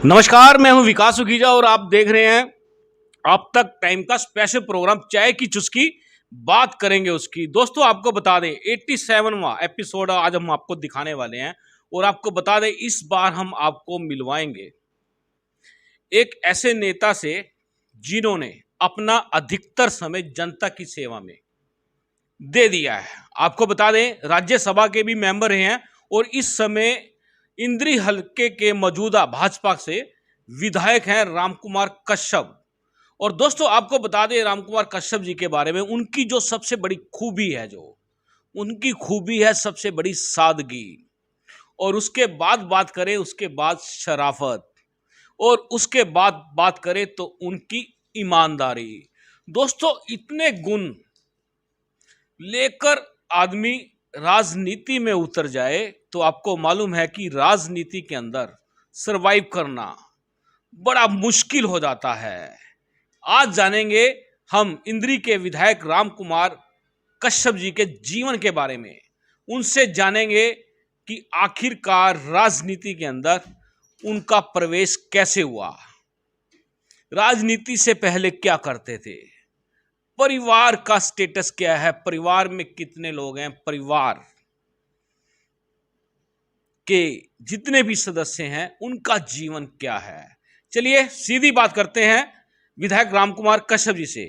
नमस्कार, मैं हूं विकास सुखीजा और आप देख रहे हैं अब तक टाइम का स्पेशल प्रोग्राम चाय की चुस्की। बात करेंगे उसकी। दोस्तों, आपको बता दें 87वां एपिसोड आज हम आपको दिखाने वाले हैं और आपको बता दें इस बार हम आपको मिलवाएंगे एक ऐसे नेता से जिन्होंने अपना अधिकतर समय जनता की सेवा में दे दिया है। आपको बता दें राज्यसभा के भी मेंबर हैं और इस समय इंद्री हलके के मौजूदा भाजपा से विधायक हैं रामकुमार कश्यप। और दोस्तों, आपको बता दें रामकुमार कश्यप जी के बारे में, उनकी जो सबसे बड़ी खूबी है, जो उनकी खूबी है सबसे बड़ी सादगी। और उसके बाद बात करें, उसके बाद शराफत, और उसके बाद बात करें तो उनकी ईमानदारी। दोस्तों, इतने गुण लेकर आदमी राजनीति में उतर जाए तो आपको मालूम है कि राजनीति के अंदर सरवाइव करना बड़ा मुश्किल हो जाता है। आज जानेंगे हम इंद्री के विधायक रामकुमार कश्यप जी के जीवन के बारे में। उनसे जानेंगे कि आखिरकार राजनीति के अंदर उनका प्रवेश कैसे हुआ, राजनीति से पहले क्या करते थे, परिवार का स्टेटस क्या है, परिवार में कितने लोग हैं, परिवार के जितने भी सदस्य हैं उनका जीवन क्या है। चलिए सीधी बात करते हैं विधायक रामकुमार कश्यप जी से।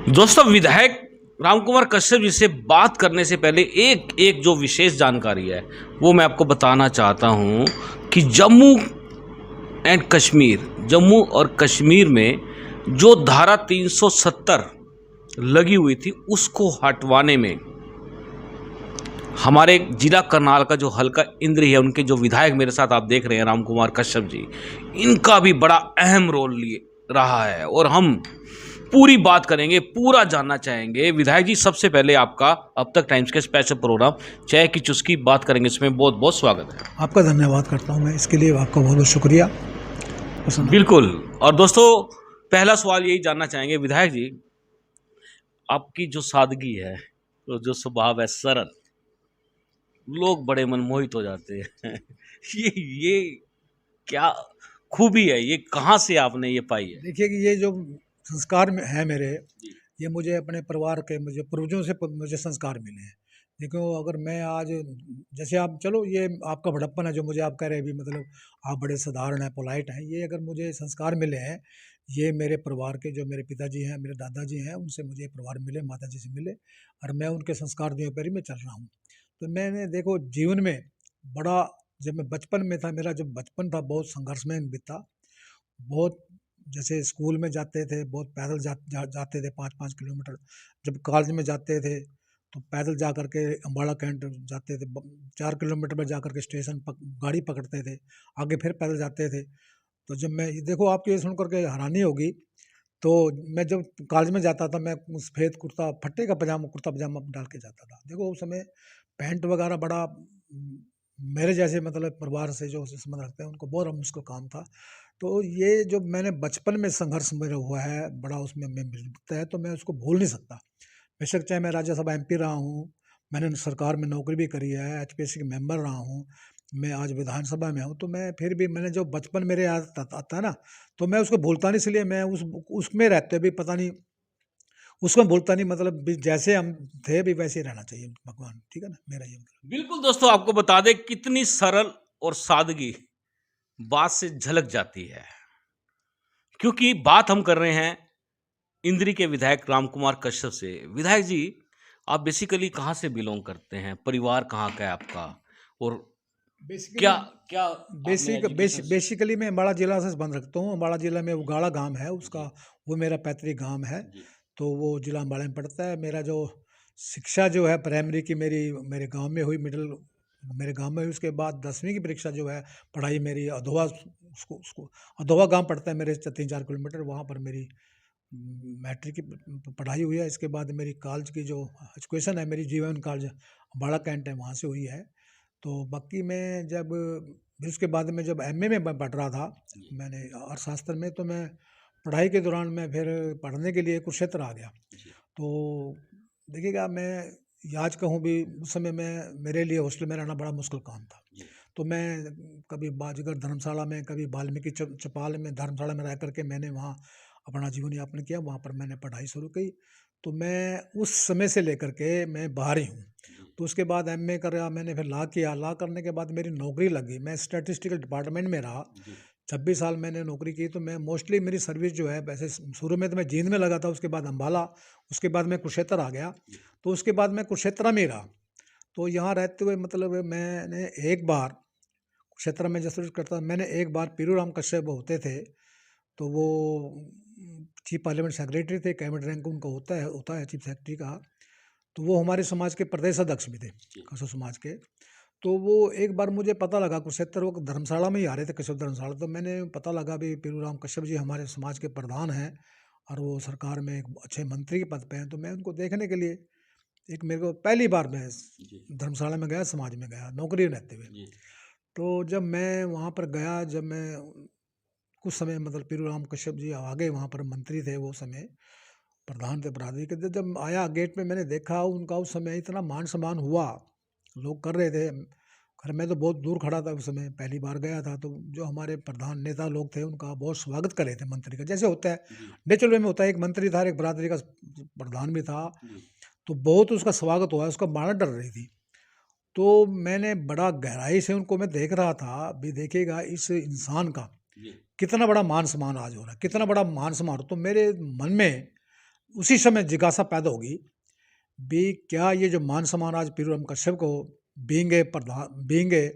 दोस्तों, विधायक रामकुमार कश्यप जी से बात करने से पहले एक जो विशेष जानकारी है वो मैं आपको बताना चाहता हूं कि जम्मू और कश्मीर में जो धारा 370 लगी हुई थी उसको हटवाने में हमारे जिला करनाल का जो हल्का इंद्री है, उनके जो विधायक मेरे साथ आप देख रहे हैं रामकुमार कश्यप जी, इनका भी बड़ा अहम रोल रहा है। और हम पूरी बात करेंगे, पूरा जानना चाहेंगे। विधायक जी, सबसे पहले आपका अब तक टाइम्स के स्पेशल प्रोग्राम चाय की चुस्की बात करेंगे, इसमें बहुत बहुत स्वागत है। आपका धन्यवाद करता हूं मैं, इसके लिए आपका बहुत बहुत शुक्रिया। बिल्कुल। और दोस्तों, पहला सवाल यही जानना चाहेंगे विधायक जी, आपकी जो सादगी है, तो जो स्वभाव है सरल, लोग बड़े मनमोहित हो जाते हैं। ये क्या खूबी है, ये कहाँ से आपने ये पाई है? देखिए कि ये जो संस्कार में है मेरे, ये मुझे अपने परिवार के, मुझे पूर्वजों से मुझे संस्कार मिले हैं। देखो, अगर मैं आज, जैसे आप, चलो ये आपका बड़प्पन है जो मुझे आप कह रहे हैं भी, मतलब आप बड़े साधारण हैं, पोलाइट हैं, ये अगर मुझे संस्कार मिले हैं, ये मेरे परिवार के, जो मेरे पिताजी हैं, मेरे दादाजी हैं, उनसे मुझे परिवार मिले, माताजी से मिले, और मैं उनके संस्कार दिए पर ही मैं चल रहा हूँ। तो मैंने देखो जीवन में बड़ा, जब मैं बचपन में था, मेरा जब बचपन था बहुत संघर्षमय बीता। बहुत, जैसे स्कूल में जाते थे बहुत पैदल जाते थे 5-5 किलोमीटर। जब कॉलेज में जाते थे तो पैदल जा कर के अम्बाड़ा कैंट जाते थे, 4 किलोमीटर में जा कर के स्टेशन गाड़ी पकड़ते थे, आगे फिर पैदल जाते थे। तो जब मैं ये देखो, आपकी ये सुन करके हैरानी होगी, तो मैं जब कॉलेज में जाता था, मैं सफ़ेद कुर्ता, फट्टे का पजामा, कुर्ता पजामा डाल के जाता था। देखो उस समय पैंट वगैरह बड़ा, मेरे जैसे मतलब परिवार से जो संबंध रखते हैं उनको बहुत मुश्किल काम था। तो ये जो मैंने बचपन में संघर्ष मेरा हुआ है बड़ा, उसमें मैं मिलता है, तो मैं उसको भूल नहीं सकता। बेशक चाहे मैं राज्यसभा एमपी रहा हूँ, मैंने सरकार में नौकरी भी करी है, एचपीएससी के मेंबर रहा हूँ, मैं आज विधानसभा में हूँ, तो मैं फिर भी, मैंने जो बचपन मेरे याद आता है ना, तो मैं उसको भूलता नहीं, इसलिए मैं उसमें रहते भी पता नहीं, उसको भूलता नहीं, मतलब भी जैसे हम थे भी वैसे ही रहना चाहिए भगवान, ठीक है ना, मेरा ये मतलब। बिल्कुल दोस्तों, आपको बता दें कितनी सरल और सादगी बात से झलक जाती है, क्योंकि बात हम कर रहे हैं इंद्री के विधायक रामकुमार कश्यप से। विधायक जी, आप बेसिकली कहाँ से बिलोंग करते हैं, परिवार कहाँ का है आपका, और क्या क्या आपने एजुकेशन? बेसिकली मैं अम्बाड़ा जिला से संबंध रखता हूँ। अम्बाड़ा जिला में उगाड़ा गांव है, उसका जी वो मेरा पैतृक गांव है। जी तो वो जिला अम्बाड़ा में पड़ता है। मेरा जो शिक्षा जो है प्राइमरी की मेरी मेरे गांव में हुई, मिडिल मेरे गांव में हुई। उसके बाद 10वीं की परीक्षा जो है, पढ़ाई मेरी अधोवा, उसको अधोवा गांव पड़ता है मेरे से 3-4 किलोमीटर, वहाँ पर मेरी मैट्रिक की पढ़ाई हुई है। इसके बाद मेरी कॉलेज की जो एजुकेशन है, मेरी जीवन कॉलेज अम्बाड़ा कैंट है, वहाँ से हुई है। तो बाकी मैं जब, फिर उसके बाद में जब एमए में मैं पढ़ रहा था, जी मैंने अर्थशास्त्र में, तो मैं पढ़ाई के दौरान मैं फिर पढ़ने के लिए कुरुक्षेत्र आ गया। जी तो देखिएगा, मैं आज कहूँ भी, उस समय मैं, मेरे लिए हॉस्टल में रहना बड़ा मुश्किल काम था। जी तो मैं कभी बाजीगर धर्मशाला में, कभी वाल्मीकि चौपाल में धर्मशाला में रह करके मैंने वहाँ अपना जीवन यापन किया। वहाँ पर मैंने पढ़ाई शुरू की। तो मैं उस समय से लेकर के मैं बाहर ही हूँ। तो उसके बाद एमए करा मैंने, फिर लॉ किया। लॉ करने के बाद मेरी नौकरी लगी, मैं स्टैटिस्टिकल डिपार्टमेंट में रहा। 26 साल मैंने नौकरी की। तो मैं मोस्टली मेरी सर्विस जो है, वैसे शुरू में तो मैं जींद में लगा था, उसके बाद अम्बाला, उसके बाद मैं कुरुक्षेत्र आ गया। तो उसके बाद मैं कुरुक्षेत्र में ही रहा। तो यहाँ रहते हुए मतलब मैंने एक बार कुरुक्षेत्र में जब सर्विस करता, मैंने एक बार पीरूराम कश्यप होते थे, तो वो चीफ पार्लियामेंट सेक्रेटरी थे, कैबिनेट रैंक उनका होता है चीफ सेक्रेटरी का। तो वो हमारे समाज के प्रदेश अध्यक्ष भी थे, कश्यप समाज के। तो वो एक बार मुझे पता लगा, कुरुक्षेत्र वो धर्मशाला में ही आ रहे थे, कश्यप धर्मशाला। तो मैंने पता लगा भी पीरूराम कश्यप जी हमारे समाज के प्रधान हैं और वो सरकार में एक अच्छे मंत्री के पद पे हैं। तो मैं उनको देखने के लिए, एक मेरे को पहली बार मैं धर्मशाला में गया, समाज में गया नौकरी रहते हुए। तो जब मैं वहाँ पर गया, जब मैं कुछ समय मतलब पीरूराम कश्यप जी आगे वहाँ पर मंत्री थे, वो समय प्रधान थे बरादरी के। जब आया गेट में, मैंने देखा उनका उस समय इतना मान सम्मान हुआ, लोग कर रहे थे। खैर मैं तो बहुत दूर खड़ा था उस समय, पहली बार गया था। तो जो हमारे प्रधान नेता लोग थे, उनका बहुत स्वागत कर रहे थे मंत्री का, जैसे होता है नेचुरल वे में होता है। एक मंत्री था, एक बरादरी का प्रधान भी था। तो बहुत उसका स्वागत हुआ, उसका माला डर रही थी। तो मैंने बड़ा गहराई से उनको मैं देख रहा था भी, देखिएगा इस इंसान का कितना बड़ा मान सम्मान आज हो रहा है, कितना बड़ा मान सम्मान। तो मेरे मन में उसी समय जिज्ञासा पैदा होगी भी, क्या ये जो मान सम्मान आज पीरूराम कश्यप को being a Pradhan, being a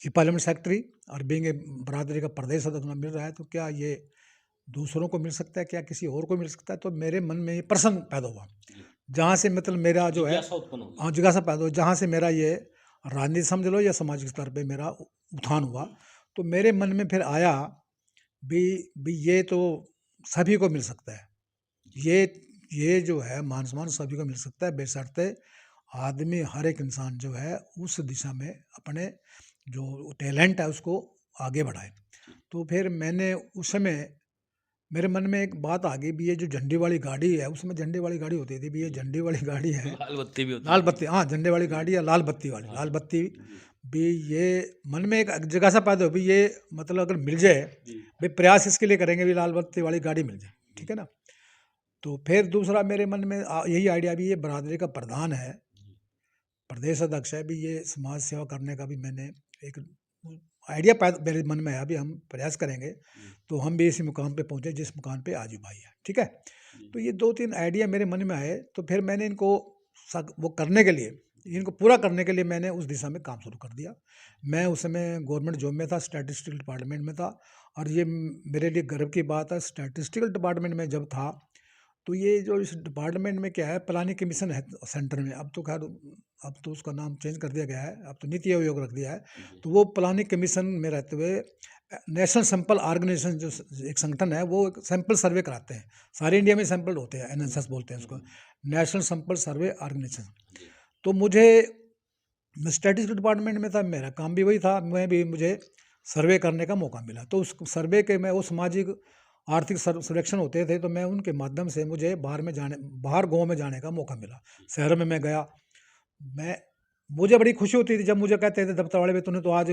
chief parliament secretary और बीइंग ए बरादरी का प्रदेश अध्यक्ष मिल रहा है, तो क्या ये दूसरों को मिल सकता है, क्या किसी और को मिल सकता है? तो मेरे मन में ये प्रश्न पैदा हुआ, जहाँ से मतलब मेरा जो है जिज्ञासा पैदा हुआ, जहाँ से मेरा ये राजनीति समझ लो या सामाजिक स्तर पे मेरा उत्थान हुआ। तो मेरे मन में फिर आया भी ये तो सभी को मिल सकता है, ये जो है मान सम्मान सभी को मिल सकता है, बशर्ते आदमी, हर एक इंसान जो है उस दिशा में अपने जो टैलेंट है उसको आगे बढ़ाए। तो फिर मैंने उस समय मेरे मन में एक बात आ गई भी, ये जो झंडी वाली गाड़ी है, उसमें झंडी वाली गाड़ी होती थी भी, ये झंडी वाली गाड़ी है, लाल बत्ती भी होती लाल बत्ती, हाँ झंडे वाली गाड़ी या लाल बत्ती वाली, लाल बत्ती भी। ये मन में एक जिज्ञासा पैदा हो भी, ये मतलब अगर मिल जाए भाई, प्रयास इसके लिए करेंगे भी लाल बत्ती वाली गाड़ी मिल जाए, ठीक है ना। तो फिर दूसरा मेरे मन में यही आइडिया भी, ये बरादरी का प्रधान है, प्रदेश अध्यक्ष है भी, ये समाज सेवा करने का भी मैंने एक आइडिया पैदा मेरे मन में आया भी, हम प्रयास करेंगे तो हम भी इसी मुकाम पे पहुंचे जिस मुकाम पे आजू भाई है, ठीक है। तो ये 2-3 आइडिया मेरे मन में आए। तो फिर मैंने इनको वो करने के लिए, इनको पूरा करने के लिए मैंने उस दिशा में काम शुरू कर दिया। मैं उस समय गवर्नमेंट जॉब में था, स्टैटिस्टिकल डिपार्टमेंट में था। और ये मेरे लिए गर्व की बात है, स्टैटिस्टिकल डिपार्टमेंट में जब था, तो ये जो इस डिपार्टमेंट में क्या है, प्लानिंग कमीशन है सेंटर में। अब तो खैर, अब तो उसका नाम चेंज कर दिया गया है, अब तो नीति आयोग रख दिया है। तो वो प्लानिंग कमीशन में रहते हुए नेशनल सैंपल ऑर्गेनाइजेशन जो एक संगठन है, वो सैंपल सर्वे कराते हैं। सारे इंडिया में सैंपल होते हैं, एनएसएस बोलते हैं उसको, नेशनल सैंपल सर्वे ऑर्गेनाइजेशन। तो मुझे, मैं स्टैटिस्टिकल डिपार्टमेंट में था, मेरा काम भी वही था, मुझे सर्वे करने का मौका मिला। तो उस सर्वे के मैं, वो सामाजिक आर्थिक सर्वेक्षण होते थे, तो मैं उनके माध्यम से मुझे बाहर गाँव में जाने का मौका मिला। शहर में मैं गया, मुझे बड़ी खुशी होती थी जब मुझे कहते थे दफ्तर वाले, तूने तो आज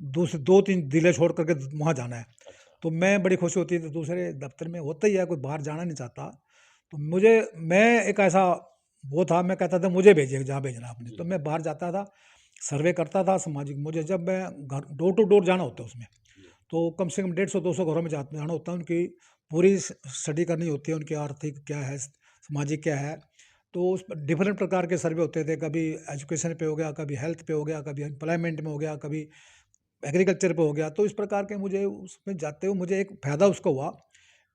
2-3 जिले छोड़ करके वहाँ जाना है। तो मैं बड़ी खुशी होती थी, दूसरे दफ्तर में होता ही है, कोई बाहर जाना नहीं चाहता। तो मैं एक ऐसा वो था, मैं कहता था मुझे भेजिए जहाँ भेजना आपने। तो मैं बाहर जाता था, सर्वे करता था सामाजिक। मुझे जब मैं घर डोर टू डोर जाना होता है उसमें, तो कम से कम 150-200 घरों में जाना होता है, उनकी पूरी स्टडी करनी होती है, उनकी आर्थिक क्या है, सामाजिक क्या है। तो उस डिफरेंट प्रकार के सर्वे होते थे, कभी एजुकेशन पे हो गया, कभी हेल्थ पे हो गया, कभी एम्प्लॉयमेंट में हो गया, कभी एग्रीकल्चर पे हो गया। तो इस प्रकार के मुझे उसमें जाते हुए मुझे एक फ़ायदा उसका हुआ,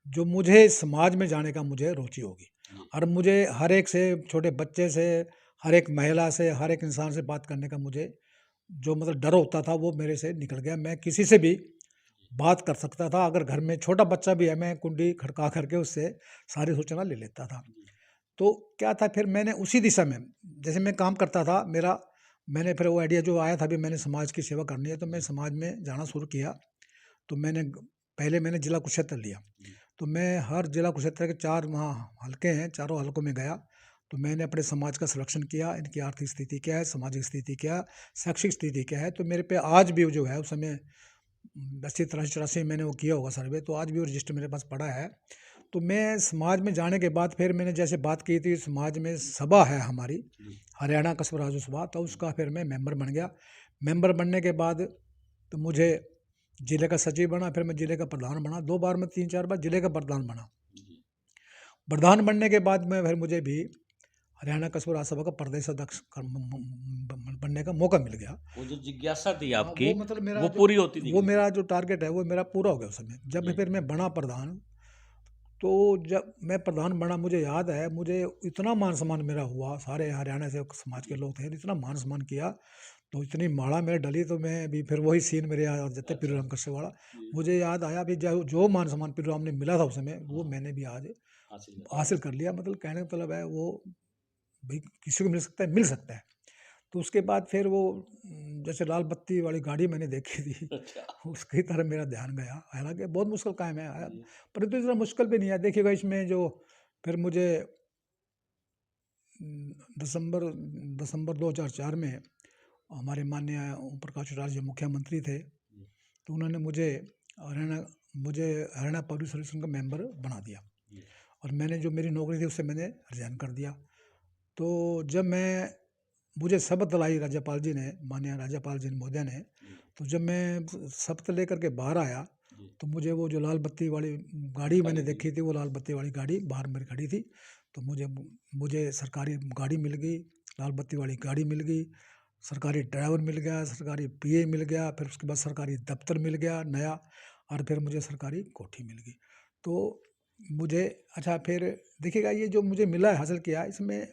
जो मुझे समाज में जाने का मुझे रुचि होगी। और मुझे हर एक से, छोटे बच्चे से, हर एक महिला से, हर एक इंसान से बात करने का मुझे जो मतलब डर होता था, वो मेरे से निकल गया। मैं किसी से भी बात कर सकता था, अगर घर में छोटा बच्चा भी है, मैं कुंडी खड़का करके उससे सारी सूचना ले लेता था। तो क्या था, फिर मैंने उसी दिशा में, जैसे मैं काम करता था मैंने फिर वो आइडिया जो आया था भी मैंने समाज की सेवा करनी है, तो मैं समाज में जाना शुरू किया। तो पहले मैंने जिला कुरुक्षेत्र लिया। तो मैं हर जिला कुरुक्षेत्र के 4 वहाँ हलके हैं, चारों हलकों में गया। तो मैंने अपने समाज का संरक्षण किया, इनकी आर्थिक स्थिति क्या है, सामाजिक स्थिति क्या है, शैक्षिक स्थिति क्या है। तो मेरे पे आज भी जो है उस समय 80-83 मैंने वो किया होगा सर्वे, तो आज भी वो रजिस्टर मेरे पास पड़ा है। तो मैं समाज में जाने के बाद फिर मैंने जैसे बात की थी, समाज में सभा है हमारी हरियाणा कस्बा राज्य सभा, तो उसका फिर मैं मेंबर बन गया। मेंबर बनने के बाद तो मुझे जिले का सचिव बना, फिर मैं जिले का प्रधान बना, 2 बार में 3-4 बार जिले का प्रधान बना। प्रधान बनने के बाद में फिर मुझे भी हरियाणा कस्बा राज्यसभा का प्रदेश अध्यक्ष बनने का मौका मिल गया। वो जो जिज्ञासा थी आपकी, वो मतलब मेरा वो जो पूरी होती थी वो मेरा जो टारगेट है वो मेरा पूरा हो गया उस समय। जब फिर मैं बना प्रधान, तो जब मैं प्रधान बना, मुझे याद है, मुझे इतना मान सम्मान मेरा हुआ, सारे हरियाणा से समाज के लोग थे, इतना मान सम्मान किया, तो इतनी माड़ा मेरे डली, तो मैं अभी फिर वही सीन मेरे याद आ जाते पीरू राम कश्यप वाला। मुझे याद आया अभी जो मान सम्मान पीरू राम ने मिला था उस समय, वो मैंने भी आज हासिल कर लिया। मतलब कहने का मतलब है वो भाई किसी को मिल सकता है, मिल सकता है। तो उसके बाद फिर वो जैसे लाल बत्ती वाली गाड़ी मैंने देखी थी, उसकी तरफ मेरा ध्यान गया। हालांकि बहुत मुश्किल काम है, परंतु इतना मुश्किल भी नहीं है। देखिएगा इसमें जो फिर मुझे दिसंबर दिसंबर 2004 में हमारे माननीय ओम प्रकाश राज जी मुख्यमंत्री थे, तो उन्होंने मुझे हरियाणा पब्लिक सर्विस का मेंबर बना दिया, और मैंने जो मेरी नौकरी थी उससे मैंने रिजाइन कर दिया। तो जब मुझे शपथ दिलाई राज्यपाल जी ने, माननीय राज्यपाल जी महोदय ने, तो जब मैं शपथ लेकर के बाहर आया, तो मुझे वो जो लाल बत्ती वाली गाड़ी मैंने देखी थी, वो लाल बत्ती वाली गाड़ी बाहर मेरी खड़ी थी, तो मुझे सरकारी गाड़ी मिल गई, लाल बत्ती वाली गाड़ी मिल गई, सरकारी ड्राइवर मिल गया, सरकारी पीए मिल गया, फिर उसके बाद सरकारी दफ्तर मिल गया नया, और फिर मुझे सरकारी कोठी मिल गई। तो मुझे अच्छा, फिर देखिएगा ये जो मुझे मिला है, हासिल किया, इसमें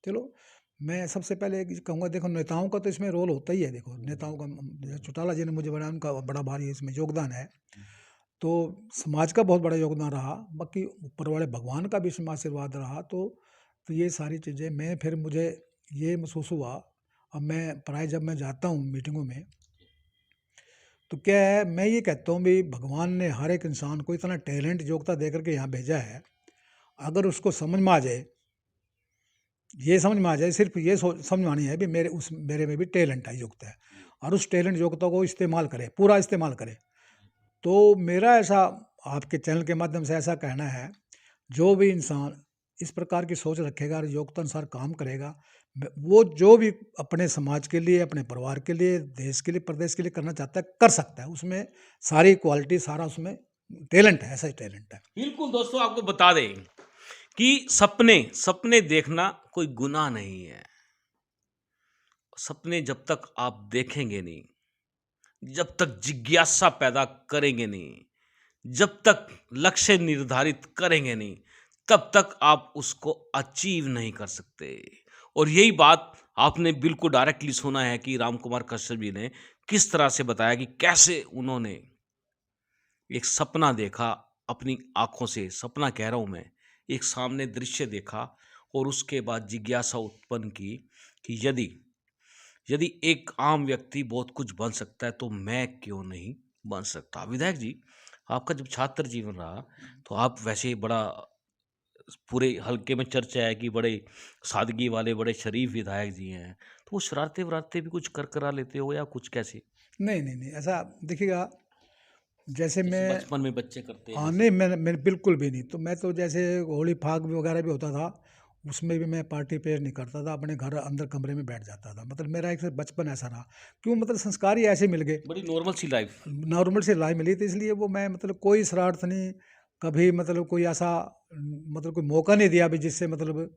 चलो मैं सबसे पहले एक कहूँगा, देखो नेताओं का तो इसमें रोल होता ही है। देखो नेताओं का, जैसे चौटाला जी ने मुझे बनाया, उनका बड़ा भारी इसमें योगदान है। तो समाज का बहुत बड़ा योगदान रहा, बाकी ऊपर वाले भगवान का भी इसमें आशीर्वाद रहा। तो ये सारी चीज़ें मैं फिर मुझे ये महसूस हुआ। अब मैं प्राय जब मैं जाता हूँ मीटिंगों में, तो क्या है, मैं ये कहता हूँ भी भगवान ने हर एक इंसान को इतना टैलेंट योग्यता दे करके यहाँ भेजा है। अगर उसको समझ में आ जाए, ये समझ में आ जाए, सिर्फ ये समझ में आनी है भी मेरे में भी टैलेंट है, योग्यता है, और उस टैलेंट योग्यता को इस्तेमाल करे, पूरा इस्तेमाल करे। तो मेरा ऐसा आपके चैनल के माध्यम से ऐसा कहना है, जो भी इंसान इस प्रकार की सोच रखेगा और योग्यता अनुसार काम करेगा, वो जो भी अपने समाज के लिए, अपने परिवार के लिए, देश के लिए, प्रदेश के लिए करना चाहता है, कर सकता है। उसमें सारी क्वालिटी, सारा उसमें टैलेंट है, ऐसा ही टैलेंट है। बिल्कुल दोस्तों, आपको बता दें कि सपने देखना कोई गुनाह नहीं है। सपने जब तक आप देखेंगे नहीं, जब तक जिज्ञासा पैदा करेंगे नहीं, जब तक लक्ष्य निर्धारित करेंगे नहीं, तब तक आप उसको अचीव नहीं कर सकते। और यही बात आपने बिल्कुल डायरेक्टली सुना है कि राम कुमार कश्यप जी ने किस तरह से बताया कि कैसे उन्होंने एक सपना देखा, अपनी आंखों से सपना कह रहा हूं मैं, एक सामने दृश्य देखा, और उसके बाद जिज्ञासा उत्पन्न की कि यदि एक आम व्यक्ति बहुत कुछ बन सकता है, तो मैं क्यों नहीं बन सकता। विधायक जी, आपका जब छात्र जीवन रहा, तो आप वैसे ही बड़ा पूरे हल्के में चर्चा है कि बड़े सादगी वाले, बड़े शरीफ विधायक जी हैं, तो वो शरारते वरारते भी कुछ कर करा लेते हो या कुछ कैसे? नहीं नहीं नहीं, ऐसा देखिएगा, जैसे जैसे मैं बचपन में बच्चे करते हैं हाँ, जैसे। नहीं, मैं बिल्कुल भी नहीं। तो मैं तो जैसे होली फाग वगैरह भी होता था, उसमें भी मैं पार्टिसिपेट नहीं करता था, अपने घर अंदर कमरे में बैठ जाता था। मतलब मेरा एक बचपन ऐसा रहा, क्यों, मतलब संस्कार ही ऐसे मिल गए, बड़ी नॉर्मल सी लाइफ। नॉर्मल से लाइफ मिली, तो इसलिए वो मैं मतलब कोई शरारत नहीं, कभी मतलब कोई ऐसा मतलब कोई मौका नहीं दिया भी जिससे मतलब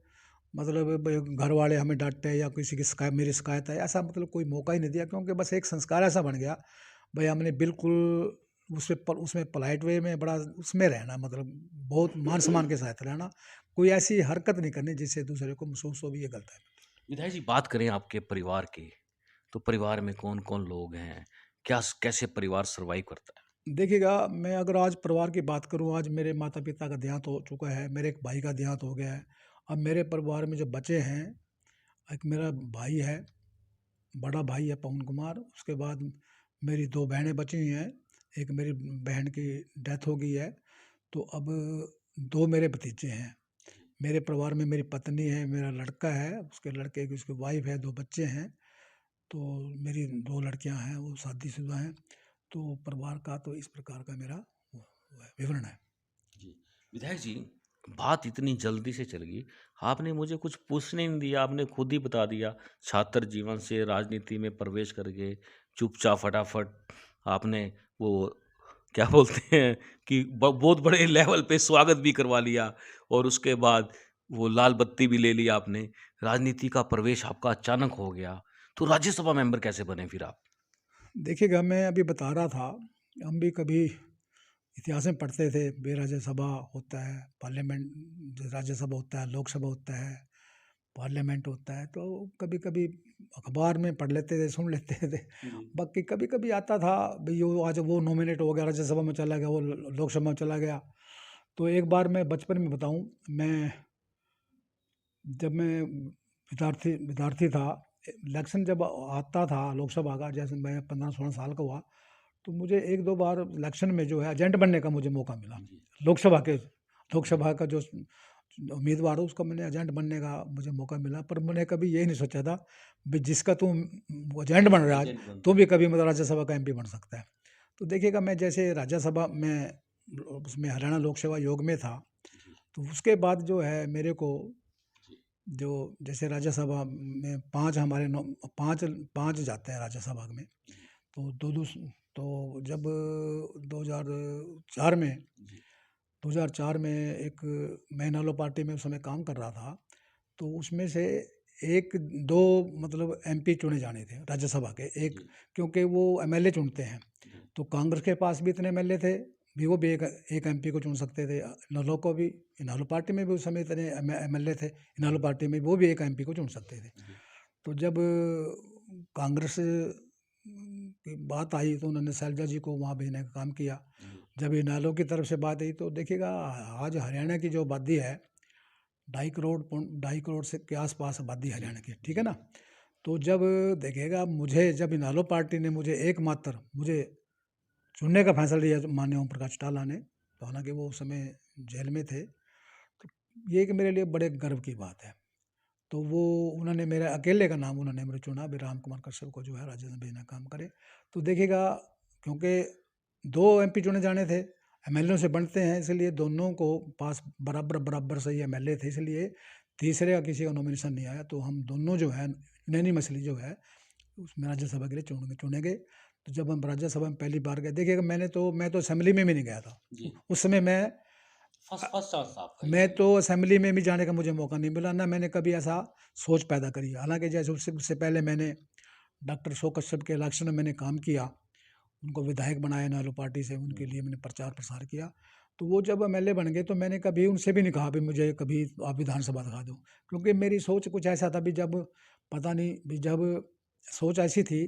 घर वाले हमें डांटे या किसी की शिकायत, मेरी शिकायत है, ऐसा मतलब कोई मौका ही नहीं दिया। क्योंकि बस एक संस्कार ऐसा बन गया भाई, हमने बिल्कुल उसमें पोलाइट वे में बड़ा उसमें रहना, मतलब बहुत मान सम्मान के साथ रहना, कोई ऐसी हरकत नहीं करनी जिससे दूसरे को महसूस हो भी ये गलत है। विधायक जी, बात करें आपके परिवार की, तो परिवार में कौन कौन लोग हैं, क्या कैसे परिवार सरवाइव करता है? देखिएगा, मैं अगर आज परिवार की बात करूं, आज मेरे माता पिता का देहांत हो चुका है, मेरे एक भाई का देहांत हो गया है। अब मेरे परिवार में जो बचे हैं, एक मेरा भाई है, बड़ा भाई है पवन कुमार, उसके बाद मेरी 2 बहनें बची हुई हैं, एक मेरी बहन की डेथ हो गई है, तो अब 2 मेरे भतीजे हैं। मेरे परिवार में मेरी पत्नी है, मेरा लड़का है, उसके लड़के की उसकी वाइफ है, 2 बच्चे हैं। तो मेरी 2 लड़कियां हैं, वो शादीशुदा हैं। तो परिवार का तो इस प्रकार का मेरा वो है, विवरण है। जी। विधायक जी, बात इतनी जल्दी से चल गई, आपने मुझे कुछ पूछने ही नहीं दिया, आपने खुद ही बता दिया। छात्र जीवन से राजनीति में प्रवेश करके चुपचाप फटाफट आपने वो क्या बोलते हैं कि बहुत बड़े लेवल पे स्वागत भी करवा लिया और उसके बाद वो लाल बत्ती भी ले ली आपने। राजनीति का प्रवेश आपका अचानक हो गया। तो राज्यसभा मेंबर कैसे बने फिर आप? देखिएगा, मैं अभी बता रहा था, हम भी कभी इतिहास में पढ़ते थे, बे राज्यसभा होता है, पार्लियामेंट राज्यसभा होता है, लोकसभा होता है, पार्लियामेंट होता है। तो कभी-कभी अखबार में पढ़ लेते थे, सुन लेते थे। जी। बाकी कभी-कभी आता था, भई वो आज वो नॉमिनेट हो गया, राज्यसभा में चला गया, वो लोकसभा में चला गया। तो एक बार मैं बचपन में बताऊँ, मैं जब मैं विद्यार्थी विद्यार्थी था, इलेक्शन जब आता था लोकसभा का, जैसे मैं 15-16 साल का हुआ, तो मुझे 1-2 बार इलेक्शन में जो है एजेंट बनने का मुझे मौका मिला। जी। लोकसभा के लोकसभा का जो उम्मीदवार हो, उसका मैंने एजेंट बनने का मुझे मौका मिला। पर मैंने कभी यही नहीं सोचा था भई जिसका तू एजेंट बन रहा है आज, एजेंट बनते तू हैं। भी कभी मतलब राज्यसभा का एमपी बन सकता है। तो देखिएगा, मैं जैसे राज्यसभा में उसमें हरियाणा लोक सेवा आयोग में था, जी, तो उसके बाद जो है मेरे को जी, जो जैसे राज्यसभा में 5 हमारे 5 5 जाते हैं राज्यसभा में। जी, तो 2-2 तो जब 2004 में जी, 2004 में एक मैं इनेलो पार्टी में उस समय काम कर रहा था। तो उसमें से 1-2 मतलब एमपी चुने जाने थे राज्यसभा के, एक जी, क्योंकि वो एमएलए चुनते हैं। जी, तो कांग्रेस के पास भी इतने एमएलए थे, भी वो भी एक एमपी को चुन सकते थे। इनेलो को भी, इनेलो पार्टी में भी उस समय इतने एमएलए थे, इनेलो पार्टी में वो भी एक एमपी को चुन सकते थे। जी, तो जब कांग्रेस की बात आई, तो उन्होंने शैलजा जी को वहाँ भेजने का काम किया। जी, जब इनेलो की तरफ से बात आई, तो देखिएगा, आज हरियाणा की जो आबादी है, 2.5 करोड़ से के आसपास आबादी जी, हरियाणा की, ठीक है जी, ना? तो जब देखिएगा, मुझे जब इनेलो पार्टी ने मुझे एकमात्र मुझे चुनने का फैसला लिया, तो माननीय ओम प्रकाश चावला ने, तो हालांकि वो उस समय जेल में थे। तो ये एक मेरे लिए बड़े गर्व की बात है। तो वो उन्होंने मेरे अकेले का नाम उन्होंने मुझे चुना, भी राम कुमार कश्यप को जो है राज्यसभा भेजना काम करे। तो देखिएगा, क्योंकि 2 एमपी चुने जाने थे, एमएलए से बनते हैं, इसलिए दोनों को पास बराबर बराबर सही एमएलए थे, इसलिए तीसरे का किसी का नॉमिनेशन नहीं आया। तो हम दोनों जो है यूनानिमसली जो है उसमें राज्यसभा के लिए चुने गए। तो जब हम राज्यसभा में पहली बार गए, देखिएगा, मैं तो असेंबली में भी नहीं गया था। जी। उस समय फर्स्ट फर्स्ट चांस था आपका मैं ये। तो असेंबली में भी जाने का मुझे मौका नहीं मिला, ना मैंने कभी ऐसा सोच पैदा करी। हालाँकि जैसे उससे पहले मैंने डॉक्टर शो कश्यप के इलेक्शन में मैंने काम किया, उनको विधायक बनाया इनेलो पार्टी से, उनके लिए मैंने प्रचार प्रसार किया। तो वो जब एमएलए बन गए, तो मैंने कभी उनसे भी नहीं कहा भी मुझे कभी आप विधानसभा दिखा दो, क्योंकि मेरी सोच कुछ ऐसा था भी जब पता नहीं भी जब सोच ऐसी थी,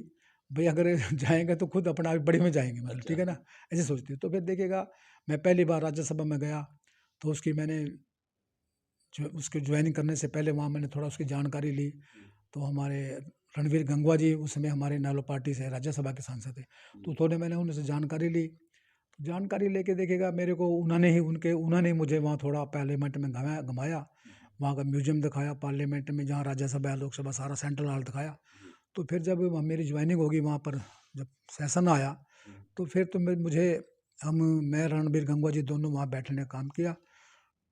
भई अगर जाएँगे तो खुद अपना आप बड़ी में जाएँगे, मतलब अच्छा। ठीक है ना? ऐसे सोचती हूँ। तो फिर देखिएगा, मैं पहली बार राज्यसभा में गया, तो उसकी मैंने जो उसके ज्वाइनिंग करने से पहले वहाँ मैंने थोड़ा उसकी जानकारी ली। जी, तो हमारे रणवीर गंगवा जी उस समय हमारे इनेलो पार्टी से राज्यसभा के सांसद थे। तो जी, थोड़े मैंने उनसे जानकारी ली। तो जानकारी लेके देखिएगा, मेरे को उन्होंने ही मुझे वहाँ थोड़ा पार्लियामेंट में घमाया घुमाया। जी, वहाँ का म्यूज़ियम दिखाया पार्लियामेंट में, जहाँ राज्यसभा, लोकसभा सारा सेंट्रल हॉल दिखाया। जी, तो फिर जब मेरी ज्वाइनिंग होगी वहाँ पर, जब सेशन आया, जी, तो फिर तो मुझे हम मैं रणबीर गंगवा जी दोनों वहाँ बैठने का काम किया।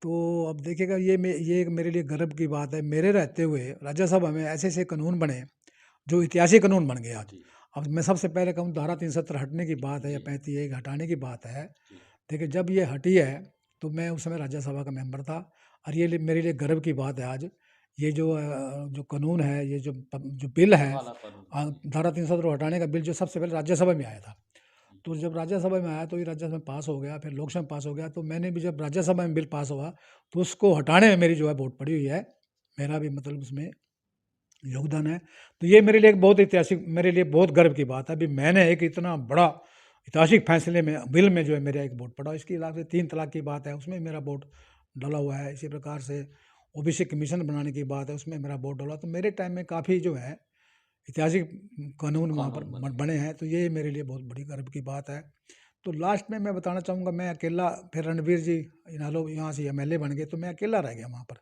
तो अब देखिएगा, ये एक मेरे लिए गर्व की बात है, मेरे रहते हुए राज्यसभा में ऐसे-ऐसे कानून बने, जो ऐतिहासिक कानून बन गए आज। जी, अब मैं सबसे पहले कहूँ, धारा 370 हटने की बात है या जी, 35 हटाने की बात है। जी, देखिए, जब ये हटी है, तो मैं उस समय राज्यसभा का मेंबर था, और ये मेरे लिए गर्व की बात है आज। ये जो कानून है, ये जो बिल ये है, वाला कानून। जी, धारा 370 हटाने का बिल जो सबसे पहले राज्यसभा में आया था। जी, तो जब राज्यसभा में आया, तो ये राज्यसभा में पास हो गया, फिर लोकसभा में पास हो गया। तो मैंने भी जब राज्यसभा में बिल पास हुआ, तो उसको हटाने में मेरी जो है वोट पड़ी हुई है। मेरा भी मतलब उसमें योगदान है। तो ये मेरे लिए एक बहुत ऐतिहासिक, मेरे लिए बहुत गर्व की बात है। अभी मैंने एक इतना बड़ा ऐतिहासिक फैसले में, बिल में जो है मेरा एक वोट पड़ा। इसके अलावा से 3 तलाक की बात है, उसमें मेरा वोट डला हुआ है। इसी प्रकार से ओबीसी कमीशन बनाने की बात है, उसमें मेरा वोट डला। तो मेरे टाइम में काफ़ी जो है ऐतिहासिक कानून वहाँ पर कानून बने। बने हैं। तो ये मेरे लिए बहुत बड़ी गर्व की बात है। तो लास्ट में मैं बताना चाहूँगा, मैं अकेला, फिर रणवीर जी इनालो यहाँ से एमएलए बन गए, तो मैं अकेला रह गया वहाँ पर।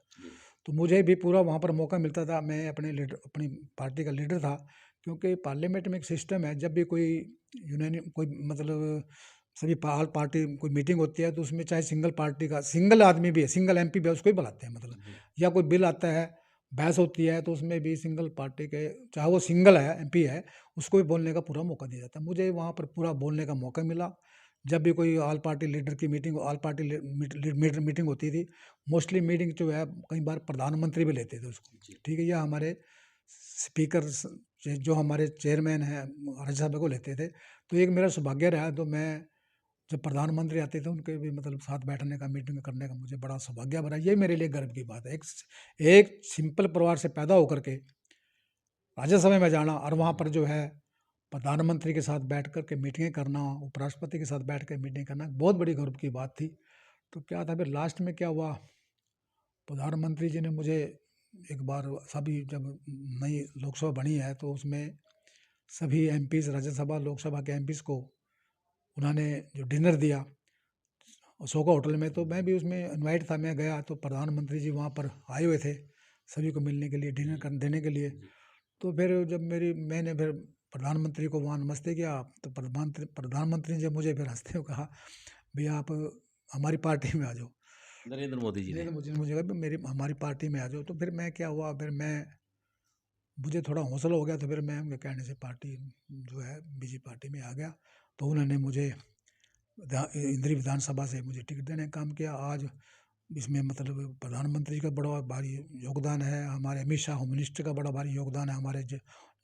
तो मुझे भी पूरा वहाँ पर मौका मिलता था, मैं अपनी पार्टी का लीडर था, क्योंकि पार्लियामेंट में एक सिस्टम है, जब भी कोई यूनानी कोई मतलब सभी ऑल पार्टी कोई मीटिंग होती है, तो उसमें चाहे सिंगल पार्टी का सिंगल आदमी भी है, सिंगल एमपी भी है, उसको ही बुलाते हैं मतलब। या कोई बिल आता है, बहस होती है, तो उसमें भी सिंगल पार्टी के, चाहे वो सिंगल है एमपी है, उसको भी बोलने का पूरा मौका दिया जाता है। मुझे वहाँ पर पूरा बोलने का मौका मिला। जब भी कोई ऑल पार्टी लीडर की मीटिंग, ऑल पार्टी मीटिंग होती थी, मोस्टली मीटिंग जो है कई बार प्रधानमंत्री भी लेते थे उसको, ठीक है, या हमारे स्पीकर जो हमारे चेयरमैन हैं राज्यसभा को लेते थे। तो एक मेरा सौभाग्य रहा, तो मैं जब प्रधानमंत्री आते थे उनके भी मतलब साथ बैठने का, मीटिंग करने का मुझे बड़ा सौभाग्य बना। ये मेरे लिए गर्व की बात है, एक सिंपल परिवार से पैदा होकर के राज्यसभा में जाना, और वहाँ पर जो है प्रधानमंत्री के साथ बैठ कर के मीटिंगें करना, उपराष्ट्रपति के साथ बैठ कर मीटिंग करना, बहुत बड़ी गर्व की बात थी। तो क्या था, फिर लास्ट में क्या हुआ, प्रधानमंत्री जी ने मुझे एक बार, सभी जब नई लोकसभा बनी है, तो उसमें सभी एमपीज, राज्यसभा लोकसभा के एमपीज को उन्होंने जो डिनर दिया अशोका होटल में, तो मैं भी उसमें इनवाइट था, मैं गया, तो प्रधानमंत्री जी वहाँ पर आए हुए थे सभी को मिलने के लिए, डिनर कर देने के लिए। तो फिर जब मैंने फिर प्रधानमंत्री को वहाँ नमस्ते किया, तो प्रधानमंत्री जी मुझे फिर हंसते हुए कहा, भैया आप हमारी पार्टी में आ जाओ। नरेंद्र मोदी जी ने। मुझे कहा मेरी हमारी पार्टी में आ जाओ। तो फिर मैं क्या हुआ, फिर मुझे थोड़ा हौसला हो गया, तो फिर मैं उनके कहने से पार्टी जो है बीजेपी पार्टी में आ गया। तो उन्होंने मुझे इंद्री विधानसभा से मुझे टिकट देने का काम किया। आज इसमें मतलब प्रधानमंत्री का बड़ा भारी योगदान है, हमारे अमित शाह होम मिनिस्टर का बड़ा भारी योगदान है, हमारे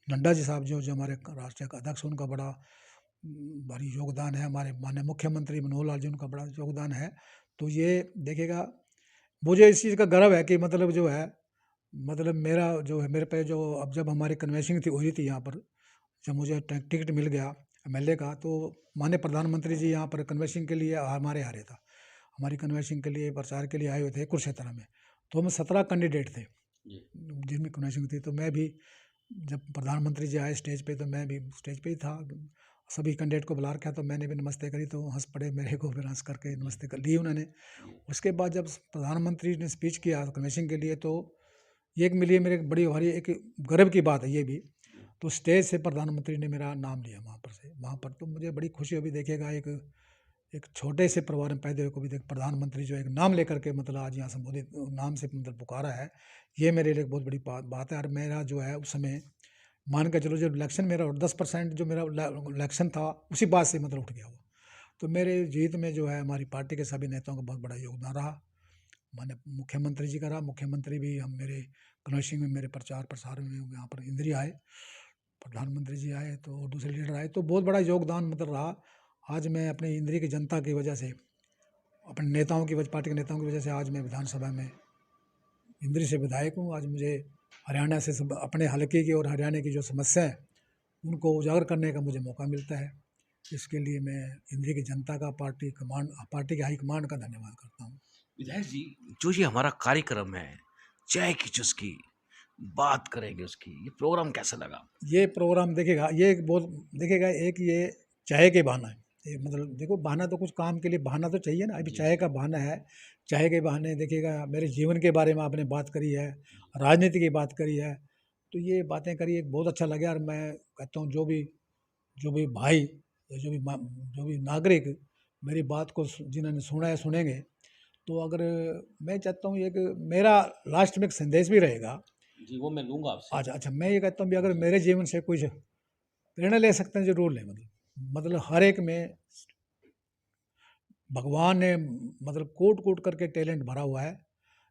नड्डा जी साहब जो हमारे राष्ट्रीय अध्यक्ष, उनका बड़ा भारी योगदान है, हमारे माननीय मुख्यमंत्री मनोहर लाल जी, उनका बड़ा योगदान है। तो ये देखिएगा, मुझे इस चीज़ का गर्व है कि मतलब जो है, मतलब मेरा जो है, मेरे पे जो अब जब हमारी कन्वेंशन हो रही थी यहाँ पर, जब मुझे टिकट मिल गया एमएलए का, तो माननीय प्रधानमंत्री जी यहाँ पर कन्वेंशन के लिए हमारे आ रहे था, हमारी कन्वेंशन के लिए, प्रचार के लिए आए हुए थे कुरुक्षेत्र में। तो हम 17 कैंडिडेट थे जिनमें कन्वेंशन थी। तो मैं भी जब प्रधानमंत्री जी आए स्टेज पे, तो मैं भी स्टेज पे ही था, सभी कैंडिडेट को बुला रखा, तो मैंने भी नमस्ते करी, तो हंस पड़े मेरे को, फिर हंस करके नमस्ते कर ली उन्होंने। उसके बाद जब प्रधानमंत्री ने स्पीच किया कन्वेंशन के लिए, तो ये एक मेरे लिए मेरे बड़ी भारी एक गर्व की बात है ये भी। तो स्टेज से प्रधानमंत्री ने मेरा नाम लिया वहाँ पर से, वहाँ पर तो मुझे बड़ी खुशी हुई। देखिएगा, एक छोटे से परिवार में पैदा हुए को भी देख प्रधानमंत्री जो एक नाम लेकर के मतलब आज यहाँ संबोधित नाम से मतलब पुकारा है, ये मेरे लिए बहुत बड़ी बात है। और मेरा जो है उस समय मान के चलो, जब इलेक्शन मेरा 10% जो मेरा इलेक्शन था, उसी बात से मतलब उठ गया वो। तो मेरे जीत में जो है हमारी पार्टी के सभी नेताओं का बहुत बड़ा योगदान रहा, माने मुख्यमंत्री जी का रहा। मुख्यमंत्री भी हम मेरे कन्वेंशन में, मेरे प्रचार प्रसार में यहाँ पर इंद्री आए, प्रधानमंत्री जी आए, तो दूसरे लीडर आए, तो बहुत बड़ा योगदान मतलब रहा। आज मैं अपने इंद्री की जनता की वजह से, अपने नेताओं की वजह, पार्टी के नेताओं की वजह से आज मैं विधानसभा में इंद्री से विधायक हूँ। आज मुझे हरियाणा से अपने हलके की और हरियाणा की जो समस्या है उनको उजागर करने का मुझे मौका मिलता है। इसके लिए मैं इंद्री की जनता का, पार्टी के हाईकमांड का धन्यवाद करता हूँ। विधायक जी, जो ये हमारा कार्यक्रम है चाय की चुस्की, बात करेंगे उसकी, ये प्रोग्राम कैसा लगा? ये प्रोग्राम देखिएगा, ये एक बहुत देखिएगा, एक ये चाय के बहाना है, ये मतलब देखो, बहाना तो कुछ काम के लिए बहाना तो चाहिए ना। अभी चाय का बहाना है, चाय के बहाने देखिएगा मेरे जीवन के बारे में आपने बात करी है, राजनीति की बात करी है, तो ये बातें करी, एक बहुत अच्छा लगा। और मैं कहता हूँ जो भी भाई, जो भी नागरिक मेरी बात को जिन्होंने सुना है, सुनेंगे, तो अगर मैं चाहता हूँ एक मेरा लास्ट में एक संदेश भी रहेगा जी, वो मैं लूंगा आपसे। अच्छा, मैं ये कहता हूँ भी अगर मेरे जीवन से कुछ प्रेरणा ले सकते हैं, जरूर लें। मतलब हर एक में भगवान ने मतलब कोट कोट करके टैलेंट भरा हुआ है।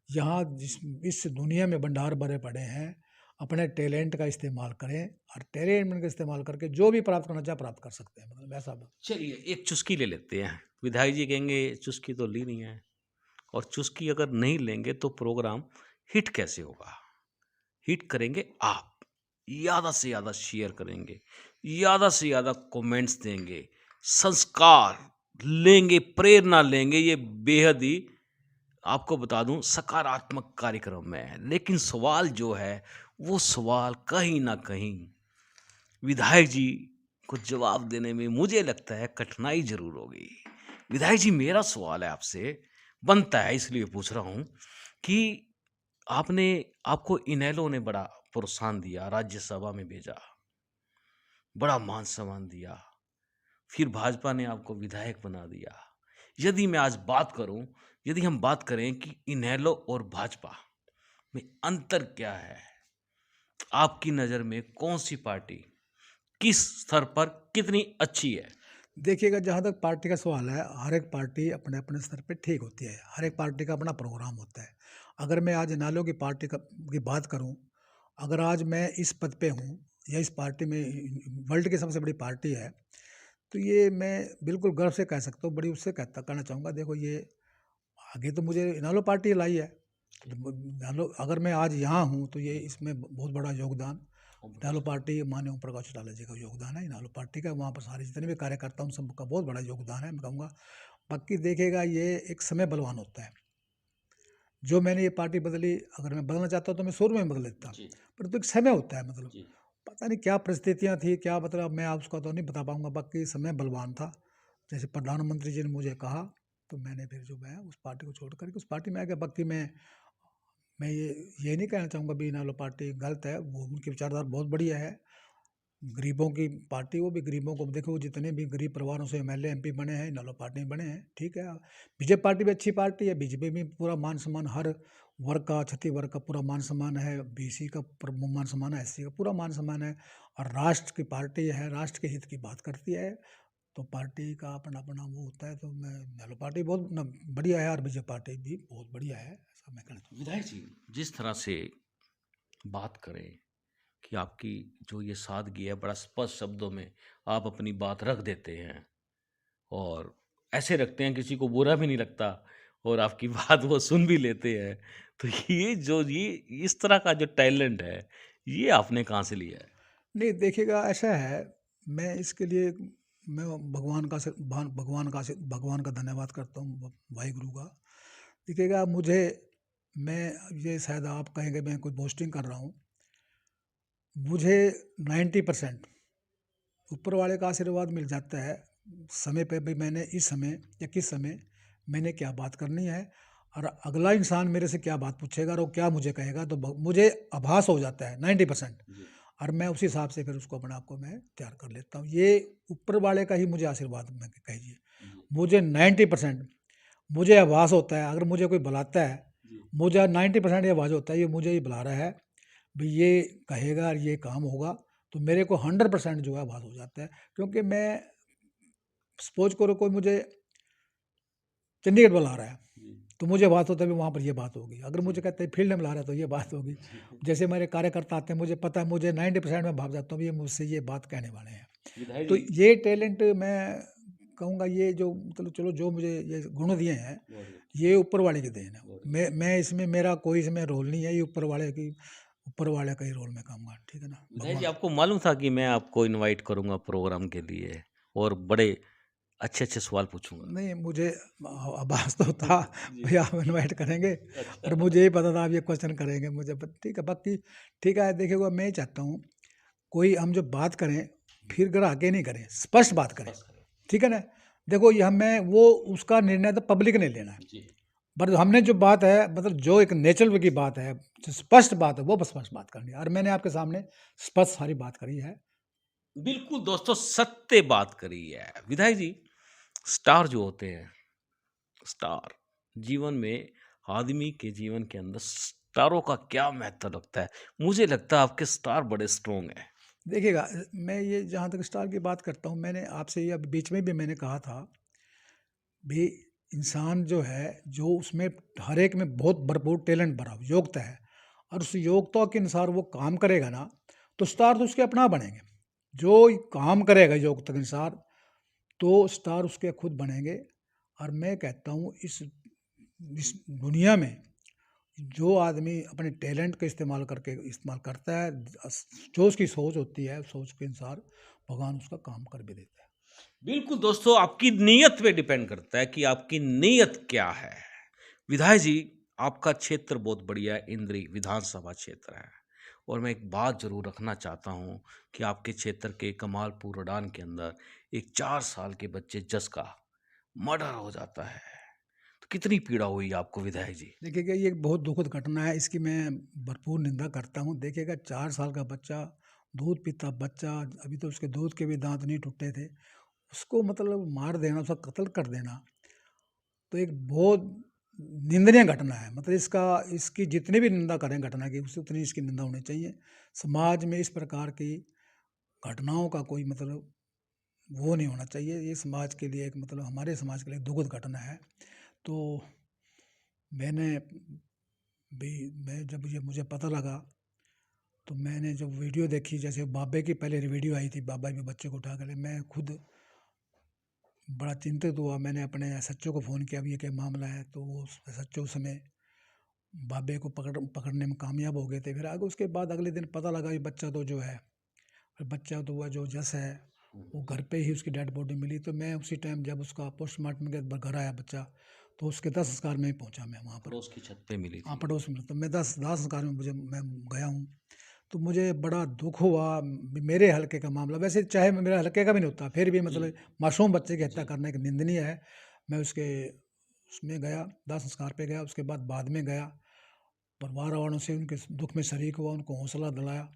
यहाँ इस दुनिया में भंडार भरे पड़े हैं, अपने टैलेंट का इस्तेमाल करें, और टैलेंट का इस्तेमाल करके जो भी प्राप्त करना चाहे प्राप्त कर सकते हैं, मतलब ऐसा। चलिए एक चुस्की ले लेते हैं। विधायक जी कहेंगे चुस्की तो ली नहीं है, और चुस्की अगर नहीं लेंगे तो प्रोग्राम हिट कैसे होगा? हिट करेंगे आप, ज़्यादा से ज़्यादा शेयर करेंगे, ज़्यादा से ज़्यादा कमेंट्स देंगे, संस्कार लेंगे, प्रेरणा लेंगे। ये बेहद ही, आपको बता दूं, सकारात्मक कार्यक्रम है। लेकिन सवाल जो है, वो सवाल कहीं ना कहीं विधायक जी को जवाब देने में मुझे लगता है कठिनाई जरूर होगी। विधायक जी, मेरा सवाल है आपसे, बनता है इसलिए पूछ रहा हूँ कि आपको इनेलो ने बड़ा प्रोत्साहन दिया, राज्यसभा में भेजा, बड़ा मान सम्मान दिया, फिर भाजपा ने आपको विधायक बना दिया। यदि मैं आज बात करूं, यदि हम बात करें कि इनेलो और भाजपा में अंतर क्या है, आपकी नज़र में कौन सी पार्टी किस स्तर पर कितनी अच्छी है? देखिएगा, जहाँ तक पार्टी का सवाल है, हर एक पार्टी अपने अपने स्तर पे ठीक होती है, हर एक पार्टी का अपना प्रोग्राम होता है। अगर मैं आज इनेलो की पार्टी की बात करूं, अगर आज मैं इस पद पे हूं या इस पार्टी में, वर्ल्ड की सबसे बड़ी पार्टी है, तो ये मैं बिल्कुल गर्व से कह सकता हूँ, बड़ी उससे कहना चाहूँगा, देखो ये आगे तो मुझे इनेलो पार्टी लाई है। तो इनेलो, अगर मैं आज यहाँ हूँ तो ये इसमें बहुत बड़ा योगदान इनेलो पार्टी, माननीय ओम प्रकाश चौटाला जी का योगदान है इनेलो पार्टी का। वहाँ पर सारे जितने भी कार्यकर्ता उन सबका बहुत बड़ा योगदान है, मैं कहूँगा। बाकी देखिएगा, ये एक समय बलवान होता है। जो मैंने ये पार्टी बदली, अगर मैं बदलना चाहता हूँ तो मैं शुरू में बदल देता, पर तो एक समय होता है, मतलब पता नहीं क्या परिस्थितियाँ थी, क्या मतलब, मैं उसका तो नहीं बता पाऊँगा। बाकी समय बलवान था, जैसे प्रधानमंत्री जी ने मुझे कहा तो मैंने फिर जो मैं उस पार्टी को छोड़ करके उस पार्टी में आ गया। बाकी मैं ये नहीं कहना चाहूँगा भी इनेलो पार्टी गलत है, वो उनकी विचारधारा बहुत बढ़िया है। गरीबों की पार्टी, वो भी गरीबों को देखो, जितने भी गरीब परिवारों से एमएलए एमपी बने हैं, इनेलो पार्टी में बने हैं, ठीक है। बीजेपी पार्टी भी अच्छी पार्टी है, बीजेपी में पूरा मान सम्मान, हर वर्ग का, क्षति वर्ग का पूरा मान सम्मान है, बीसी का मान सम्मान है, एससी का पूरा मान सम्मान है। और राष्ट्र की पार्टी है, राष्ट्र के हित की बात करती है, तो पार्टी का अपना अपना वो होता है। तो मैं, इनेलो पार्टी बहुत बढ़िया है और बीजेपी पार्टी भी बहुत बढ़िया है, ऐसा मैं कहना चाहूँगा। विधायक जी, जिस तरह से बात करें कि आपकी जो ये सादगी है, बड़ा स्पष्ट शब्दों में आप अपनी बात रख देते हैं और ऐसे रखते हैं किसी को बुरा भी नहीं लगता और आपकी बात वो सुन भी लेते हैं। तो ये इस तरह का जो टैलेंट है, ये आपने कहाँ से लिया है? नहीं, देखिएगा, ऐसा है, मैं इसके लिए मैं भगवान का धन्यवाद करता हूँ, वाहिगुरु का। देखिएगा, मैं ये शायद आप कहेंगे मैं कोई बोस्टिंग कर रहा हूँ, मुझे 90% ऊपर वाले का आशीर्वाद मिल जाता है समय पे भी। मैंने इस समय या किस समय मैंने क्या बात करनी है, और अगला इंसान मेरे से क्या बात पूछेगा और वो क्या मुझे कहेगा, तो मुझे आभास हो जाता है 90%। और मैं उसी हिसाब से फिर उसको, अपने आप को मैं तैयार कर लेता हूँ। ये ऊपर वाले का ही मुझे आशीर्वाद में कहिए। मुझे 90% मुझे आभास होता है, अगर मुझे कोई बुलाता है, मुझे 90% ये आभास होता है ये मुझे ही बुला रहा है, भाई ये कहेगा और ये काम होगा, तो मेरे को 100% जो है आभास हो जाता है। क्योंकि मैं सपोज करो, कोई मुझे चंडीगढ़ बुला रहा है, तो मुझे बात होता है वहाँ पर ये बात होगी। अगर मुझे कहते हैं फील्ड में बुला रहा है तो ये बात होगी। जैसे मेरे कार्यकर्ता आते हैं, मुझे पता है, मुझे 90% में भाग जाता हूँ ये मुझसे ये बात कहने वाले हैं। तो ये टैलेंट मैं कहूँगा, ये जो मतलब, चलो जो मुझे ये गुण दिए हैं, ये ऊपर वाले की देन है। मैं इसमें, मेरा कोई इसमें रोल नहीं है, ये ऊपर वाले का ही रोल मैं कहूँगा, ठीक है ना। विधायक जी, आपको मालूम था कि मैं आपको इनवाइट करूंगा प्रोग्राम के लिए और बड़े अच्छे अच्छे सवाल पूछूंगा? नहीं, मुझे आभास तो था भाई आप इनवाइट करेंगे, और मुझे ही पता था आप ये क्वेश्चन करेंगे मुझे, ठीक है। बाकी ठीक है, देखिएगा, मैं ही चाहता हूँ कोई हम जो बात करें फिर ग्रह के नहीं करें, स्पष्ट बात करें, ठीक है ना। देखो, ये हमें वो उसका निर्णय तो पब्लिक ने लेना है, पर हमने जो बात है, मतलब जो एक नेचुरल की बात है, जो स्पष्ट बात है, वो स्पष्ट बात करनी है, और मैंने आपके सामने स्पष्ट सारी बात करी है। बिल्कुल दोस्तों, सत्य बात करी है। विधायक जी, स्टार जो होते हैं, स्टार जीवन में, आदमी के जीवन के अंदर स्टारों का क्या महत्व लगता है? मुझे लगता है आपके स्टार बड़े स्ट्रोंग हैं। देखिएगा, मैं ये जहाँ तक स्टार की बात करता हूँ, मैंने आपसे ये अभी बीच में भी मैंने कहा था भी, इंसान जो है, जो उसमें हर एक में बहुत भरपूर टैलेंट भरा योग्यता है, और उस योग्यता के अनुसार वो काम करेगा ना, तो स्टार तो उसके अपना बनेंगे। जो काम करेगा योग्यता के अनुसार, तो स्टार उसके खुद बनेंगे। और मैं कहता हूँ, इस दुनिया में जो आदमी अपने टैलेंट का इस्तेमाल करता है, जो उसकी सोच होती है, सोच के अनुसार भगवान उसका काम कर भी देता है। बिल्कुल दोस्तों, आपकी नीयत पे डिपेंड करता है कि आपकी नीयत क्या है। विधायक जी, आपका क्षेत्र बहुत बढ़िया है, इंद्री विधानसभा क्षेत्र है और मैं एक बात ज़रूर रखना चाहता हूँ कि आपके क्षेत्र के कमालपुर उड़ान के अंदर एक 4 साल के बच्चे जस का मर्डर हो जाता है, तो कितनी पीड़ा हुई आपको विधायक जी? देखिएगा, ये एक बहुत दुखद घटना है, इसकी मैं भरपूर निंदा करता हूँ। देखिएगा, 4 साल का बच्चा, दूध पीता बच्चा, अभी तो उसके दूध के भी दाँत नहीं टूटे थे, उसको मतलब मार देना, उसका कत्ल कर देना, तो एक बहुत निंदनीय घटना है। मतलब इसकी जितनी भी निंदा करें घटना की, उससे उतनी इसकी निंदा होनी चाहिए। समाज में इस प्रकार की घटनाओं का कोई मतलब वो नहीं होना चाहिए। ये समाज के लिए एक मतलब हमारे समाज के लिए दुखद घटना है। तो मैंने भी मैं जब ये मुझे पता लगा, तो मैंने जब वीडियो देखी, जैसे बाबे की पहले वीडियो आई थी, बाबा भी बच्चे को उठा कर ले, मैं खुद बड़ा चिंतित हुआ। मैंने अपने एसएचओ को फ़ोन किया, अब ये क्या मामला है, तो वो एसएचओ उस समय बाबे को पकड़ने में कामयाब हो गए थे। फिर आगे उसके बाद अगले दिन पता लगा ये बच्चा तो जो है, फिर बच्चा तो हुआ जो जस है, वो घर पे ही उसकी डेड बॉडी मिली। तो मैं उसी टाइम जब उसका पोस्टमार्टम के बाद घर आया बच्चा, तो उसके दाह संस्कार में ही पहुंचा मैं वहाँ पर। पड़ोस की छत पे मिली हाँ, थी। पड़ोस में, तो मैं दाह संस्कार में मैं गया हूँ। तो मुझे बड़ा दुख हुआ। मेरे हल्के का मामला, वैसे चाहे मेरे हल्के का भी नहीं होता, फिर भी मतलब मासूम बच्चे की हत्या करने की निंदनीय है। मैं उसमें गया, दाह संस्कार पे गया, उसके बाद में गया, परिवार वालों से उनके दुख में शरीक हुआ, उनको हौसला दिलाया।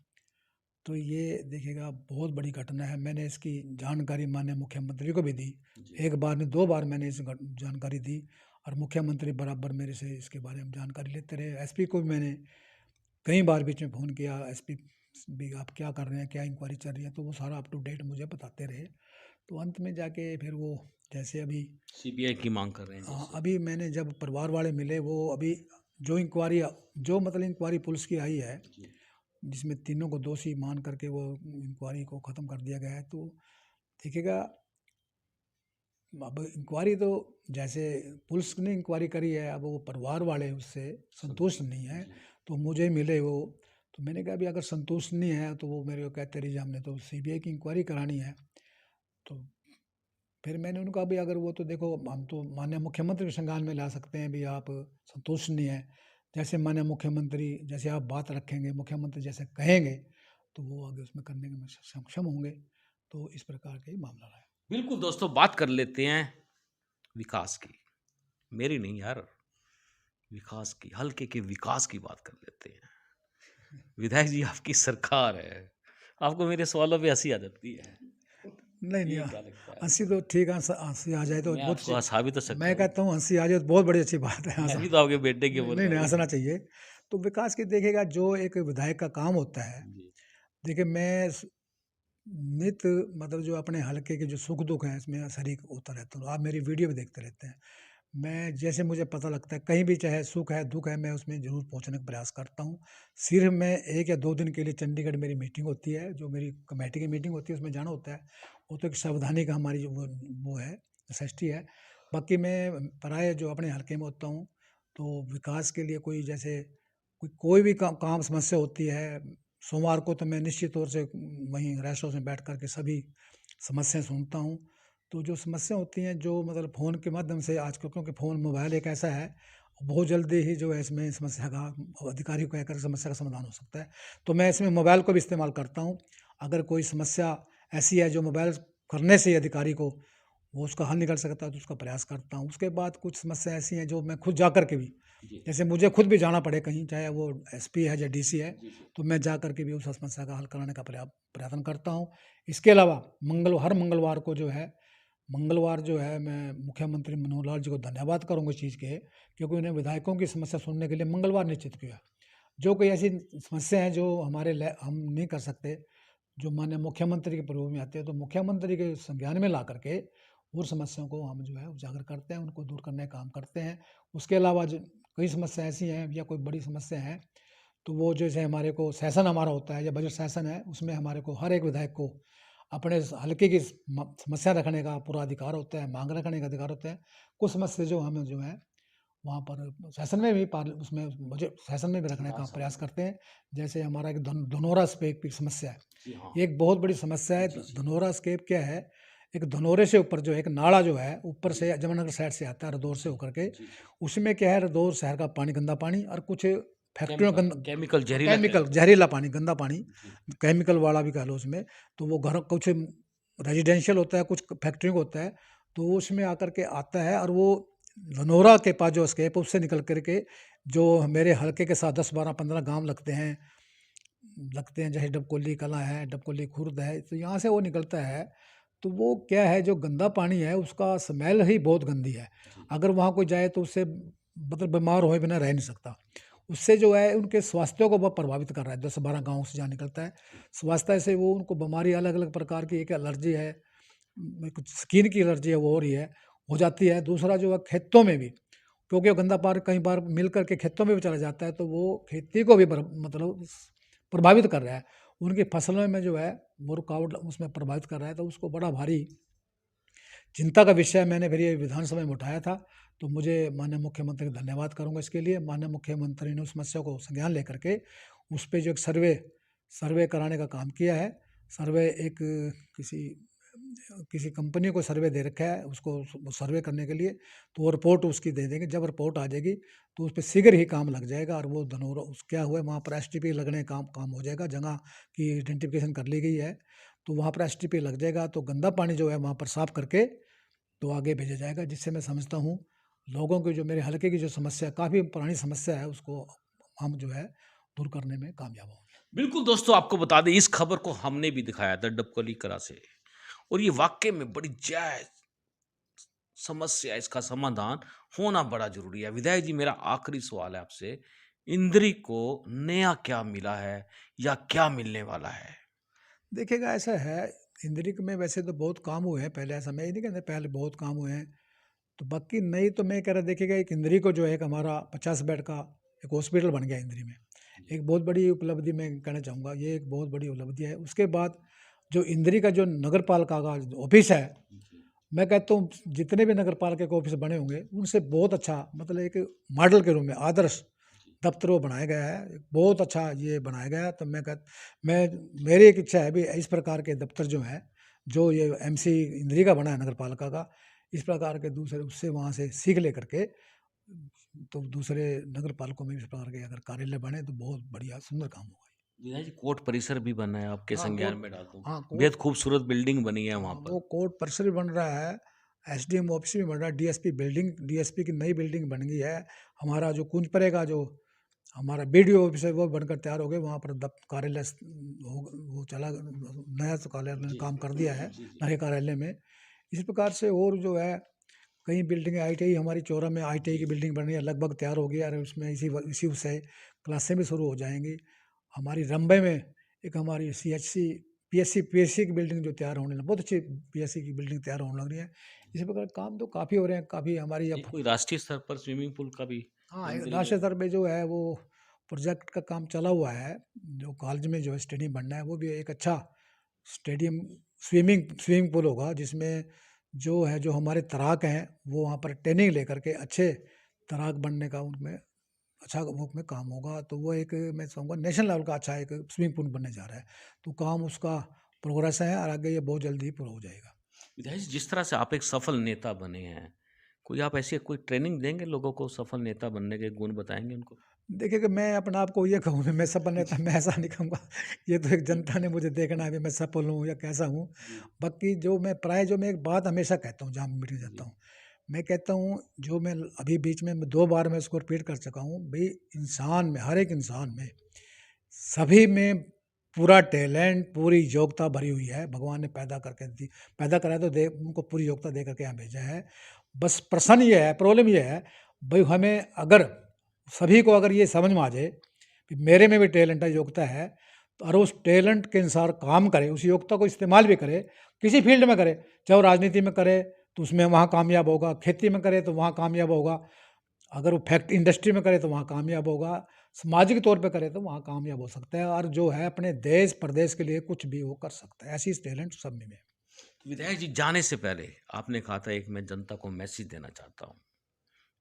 तो ये देखिएगा, बहुत बड़ी घटना है। मैंने इसकी जानकारी माननीय मुख्यमंत्री को भी दी, एक बार नहीं 2 बार मैंने जानकारी दी, और मुख्यमंत्री बराबर मेरे से इसके बारे में जानकारी लेते रहे। एसपी को भी मैंने कई बार बीच में फ़ोन किया, एसपी भी आप क्या कर रहे हैं, क्या इंक्वायरी चल रही है, तो वो सारा अप टू डेट मुझे बताते रहे। तो अंत में जाके फिर वो, जैसे अभी सीबीआई की मांग कर रहे हैं जैसे। अभी मैंने जब परिवार वाले मिले, वो अभी जो मतलब इंक्वायरी पुलिस की आई है, जिसमें तीनों को दोषी मान करके वो इंक्वायरी को ख़त्म कर दिया गया है। तो देखिएगा, अब इंक्वायरी तो जैसे पुलिस ने इंक्वायरी करी है, अब वो परिवार वाले उससे संतुष्ट नहीं है, तो मुझे मिले वो। तो मैंने कहा अभी अगर संतुष्ट नहीं है, तो वो मेरे को कहते रहिए, हमने तो सीबीआई की इंक्वायरी करानी है। तो फिर मैंने उनको कहा, भाई अगर वो, तो देखो हम तो माननीय मुख्यमंत्री के संज्ञान में ला सकते हैं, भी आप संतुष्ट नहीं है, जैसे माननीय मुख्यमंत्री, जैसे आप बात रखेंगे, मुख्यमंत्री जैसे कहेंगे, तो वो आगे उसमें करने में सक्षम होंगे। तो इस प्रकार का ही मामला रहा है। बिल्कुल दोस्तों, बात कर लेते हैं विकास की। मेरी नहीं यार, विकास की, हल्के के विकास की बात कर लेते हैं। विधायक जी, आपकी सरकार है, आपको मेरे सवालों पे हंसी आ जाती है, नहीं, नहीं, ये क्या लगता है? हँसी तो ठीक है, हँसी आ जाए तो मैं बहुत आपको हंसा भी तो सकता मैं हूँ, कहता हूँ हँसी आ जाए तो बहुत बड़ी अच्छी बात है, मैं हँसा भी तो आपके बेटे की बोल नहीं, रहा नहीं, हूँ। हँसना चाहिए। तो विकास की देखिएगा, जो एक विधायक का काम होता है, जी, देखिए मैं नित मतलब जो अपने हल्के के जो सुख दुख हैं, इसमें शरीक होता रहता हूँ। आप मेरी वीडियो भी देखते रहते हैं। मैं जैसे मुझे पता लगता है, कहीं भी चाहे सुख है दुख है, मैं उसमें ज़रूर पहुंचने का प्रयास करता हूं। सिर्फ मैं 1 या 2 दिन के लिए चंडीगढ़ मेरी मीटिंग होती है, जो मेरी कमेटी की मीटिंग होती है, उसमें जाना होता है। वो तो एक सावधानी का हमारी जो वो है, नेसेसिटी है। बाकी मैं प्राय जो अपने हल्के में होता हूँ, तो विकास के लिए कोई जैसे कोई भी काम समस्या होती है, सोमवार को तो मैं निश्चित तौर से वहीं रेस्ट हाउस में बैठ कर के सभी समस्याएं सुनता हूँ। तो जो समस्या होती हैं, जो मतलब फ़ोन के माध्यम से आजकल, क्योंकि फ़ोन मोबाइल एक ऐसा है, बहुत जल्दी ही जो है इसमें समस्या का, अधिकारी को कहकर समस्या का समाधान हो सकता है। तो मैं इसमें मोबाइल को भी इस्तेमाल करता हूँ। अगर कोई समस्या ऐसी है जो मोबाइल करने से ही अधिकारी को वो उसका हल निकल सकता है, तो उसका प्रयास करता हूँ। उसके बाद कुछ समस्या ऐसी हैं जो मैं खुद जा कर के भी, जी, जैसे मुझे खुद भी जाना पड़े कहीं, चाहे वो एसपी है या डीसी है, जी, जी। तो मैं जा कर के भी उस समस्या का हल कराने का प्रयत्न करता हूँ। इसके अलावा हर मंगलवार को जो है, मैं मुख्यमंत्री मनोहर लाल जी को धन्यवाद करूँगा इस चीज़ के, क्योंकि उन्हें विधायकों की समस्या सुनने के लिए मंगलवार निश्चित किया। जो कोई ऐसी समस्या है जो हम नहीं कर सकते, जो माननीय मुख्यमंत्री के प्रभु में आते हैं, तो मुख्यमंत्री के संज्ञान में ला करके उन समस्याओं को हम जो है उजागर करते हैं, उनको दूर करने का काम करते हैं। उसके अलावा जो कई समस्या ऐसी हैं या कोई बड़ी समस्या है, तो वो जैसे हमारे को सेशन हमारा होता है या बजट सेशन है, उसमें हमारे को हर एक विधायक को अपने हल्के की समस्या रखने का पूरा अधिकार होता है, मांग रखने का अधिकार होता है। कुछ समस्या जो हमें जो है वहाँ पर सेशन में भी उसमें मुझे सेशन में भी रखने का प्रयास करते हैं। जैसे हमारा एक धनौरा स्केप की समस्या है, जी हाँ। ये एक बहुत बड़ी समस्या है। जी, जी। धनौरा स्केप क्या है, एक धनौरे से ऊपर जो है एक नाला जो है, ऊपर से जमुनानगर साइड से आता है, रदौर से होकर के, जी, जी। उसमें क्या है, रदौर शहर का पानी गंदा पानी और कुछ फैक्ट्रियों का केमिकल जहरीला केमिकल जहरीला पानी, गंदा पानी, केमिकल वाला भी कह लो उसमें। तो वो घर कुछ रेजिडेंशियल होता है, कुछ फैक्ट्रियों का होता है, तो वो उसमें आकर के आता है और वो धनौरा के पास जो स्केप उससे निकल करके जो मेरे हलके के साथ 10-12-15 गांव लगते हैं जैसे डबकोली कला है, डबकोली खुर्द है, तो यहाँ से वो निकलता है। तो वो क्या है, जो गंदा पानी है उसका स्मेल ही बहुत गंदी है। अगर वहाँ कोई जाए तो उससे मतलब बीमार हुए बिना रह नहीं सकता। उससे जो है उनके स्वास्थ्य को बहुत प्रभावित कर रहा है। 10-12 गाँव से जहाँ निकलता है, स्वास्थ्य से वो उनको बीमारी अलग अलग प्रकार की, एक एलर्जी है, कुछ स्किन की एलर्जी है, वो हो रही है, हो जाती है। दूसरा जो है खेतों में भी, क्योंकि वो गंदा पानी कई बार मिल करके खेतों में भी चला जाता है, तो वो खेती को भी मतलब प्रभावित कर रहा है। उनकी फसलों में जो है वो रुकावट उसमें प्रभावित कर रहा है। तो उसको बड़ा भारी चिंता का विषय मैंने फिर ये विधानसभा में उठाया था। तो मुझे माननीय मुख्यमंत्री का धन्यवाद करूंगा इसके लिए। माननीय मुख्यमंत्री ने उस समस्या को संज्ञान लेकर के उस पे जो एक सर्वे कराने का काम किया है। सर्वे एक किसी कंपनी को सर्वे दे रखा है उसको सर्वे करने के लिए, तो वो रिपोर्ट उसकी दे देंगे। जब रिपोर्ट आ जाएगी तो उस पर शीघ्र ही काम लग जाएगा और वो धनौरा उस क्या हुआ है वहाँ पर STP लगने काम हो जाएगा। जगह की आइडेंटिफिकेशन कर ली गई है, तो वहाँ पर STP लग जाएगा। तो गंदा पानी जो है वहाँ पर साफ करके तो आगे भेजा जाएगा, जिससे मैं समझता हूँ लोगों की जो मेरे हलके की जो समस्या काफ़ी पुरानी समस्या है उसको हम जो है दूर करने में कामयाब होंगे। बिल्कुल दोस्तों, आपको बता दें इस खबर को हमने भी दिखाया था डबकोली कला से, और ये वाकई में बड़ी जायज समस्या, इसका समाधान होना बड़ा जरूरी है। विधायक जी, मेरा आखिरी सवाल है आपसे, इंद्री को नया क्या मिला है या क्या मिलने वाला है? देखिएगा ऐसा है, इंद्रिक में वैसे तो बहुत काम हुए हैं पहले, ऐसा मैं ये नहीं कहता, पहले बहुत काम हुए हैं। तो बाकी नहीं तो मैं कह रहा, देखिएगा एक इंद्री को जो है एक हमारा 50 बेड का एक हॉस्पिटल बन गया इंद्री में, एक बहुत बड़ी उपलब्धि मैं कहना चाहूँगा। ये एक बहुत बड़ी उपलब्धि है। उसके बाद जो इंद्री का जो नगर पालिका का ऑफिस है, मैं कहता हूँ जितने भी नगर पालिका के ऑफिस बने होंगे उनसे बहुत अच्छा, मतलब एक मॉडल के रूप में आदर्श दफ्तर वो बनाया गया है, एक बहुत अच्छा ये बनाया गया है। तो मैं मेरी एक इच्छा है भी इस प्रकार के दफ्तर जो है, जो ये MC इंद्री का बना है नगर पालिका का, इस प्रकार के दूसरे उससे वहाँ से सीख लेकर के तो दूसरे नगर पालिकों में इस प्रकार के अगर कार्यालय बने तो बहुत बढ़िया सुंदर काम होगा। विधायक जी, कोर्ट परिसर भी बना है, आपके हाँ संज्ञान कोर्ट में डाल दूं। हाँ बेहद कोर्ट खूबसूरत बिल्डिंग बनी है वहां वो पर। कोर्ट परिसर भी बन रहा है, SDM ऑफिस भी बन रहा है, DSP की नई बिल्डिंग बन गई है। हमारा जो कुंजपरे का जो हमारा BDO ऑफिस है वो बनकर तैयार हो गए, वहाँ पर कार्यालय वो चला नया तो कार्यालय ने काम कर दिया है नए कार्यालय में। इस प्रकार से और जो है कई बिल्डिंग ITI हमारी चौरा में ITI की बिल्डिंग बन रही है, लगभग तैयार हो गई है और उसमें इसी से क्लासें भी शुरू हो जाएंगी। हमारी रंबे में एक हमारी CHC PSC की बिल्डिंग जो तैयार होने लगी, बहुत अच्छी PSC की बिल्डिंग तैयार होने लग रही है। इसी प्रकार काम तो काफ़ी हो रहे हैं, काफ़ी हमारी एक अब कोई राष्ट्रीय स्तर पर स्विमिंग पूल का भी हाँ मंजूरी राष्ट्रीय है। स्तर पे जो है वो प्रोजेक्ट का काम चला हुआ है। जो कॉलेज में जो है स्टेडियम बनना है वो भी एक अच्छा स्टेडियम स्विमिंग पूल होगा, जिसमें जो है जो हमारे तैराक हैं वो वहाँ पर ट्रेनिंग लेकर के अच्छे तैराक बनने का उनमें अच्छा वो में काम होगा। तो वो एक मैं कहूँगा नेशनल लेवल का अच्छा एक स्विमिंग पूल बनने जा रहा है। तो काम उसका प्रोग्रेस है और आगे ये बहुत जल्दी ही पूरा हो जाएगा। विधायक जी, जिस तरह से आप एक सफल नेता बने हैं, कोई आप ऐसी कोई ट्रेनिंग देंगे लोगों को, सफल नेता बनने के गुण बताएंगे उनको? देखिए कि मैं अपने आप को ये कहूँ कि मैं सफल नेता, मैं ऐसा नहीं कहूँगा। ये तो एक जनता ने मुझे देखना है कि मैं सफल हूँ या कैसा हूँ। बाकी जो मैं एक बात हमेशा कहता हूँ जहाँ मीटिंग जाता हूँ, मैं कहता हूँ जो मैं अभी बीच में 2 बार मैं उसको रिपीट कर चुका हूँ भाई, इंसान में, हर एक इंसान में, सभी में पूरा टैलेंट, पूरी योग्यता भरी हुई है। भगवान ने पैदा करा तो दे उनको पूरी योग्यता दे करके यहाँ भेजा है। बस प्रश्न ये है, प्रॉब्लम ये है भाई, हमें अगर सभी को अगर ये समझ में आ जाए कि मेरे में भी टैलेंट है, योग्यता है, तो और उस टैलेंट के अनुसार काम करे, उस योग्यता को इस्तेमाल भी करे, किसी फील्ड में करे, चाहे वो राजनीति में करे तो उसमें वहाँ कामयाब होगा, खेती में करे तो वहाँ कामयाब होगा, अगर वो इंडस्ट्री में करे तो वहाँ कामयाब होगा, सामाजिक तौर पे करे तो वहाँ कामयाब हो सकता है, और जो है अपने देश प्रदेश के लिए कुछ भी वो कर सकता है। ऐसी टैलेंट सब में है। विधायक जी, जाने से पहले आपने कहा था एक मैं जनता को मैसेज देना चाहता हूँ।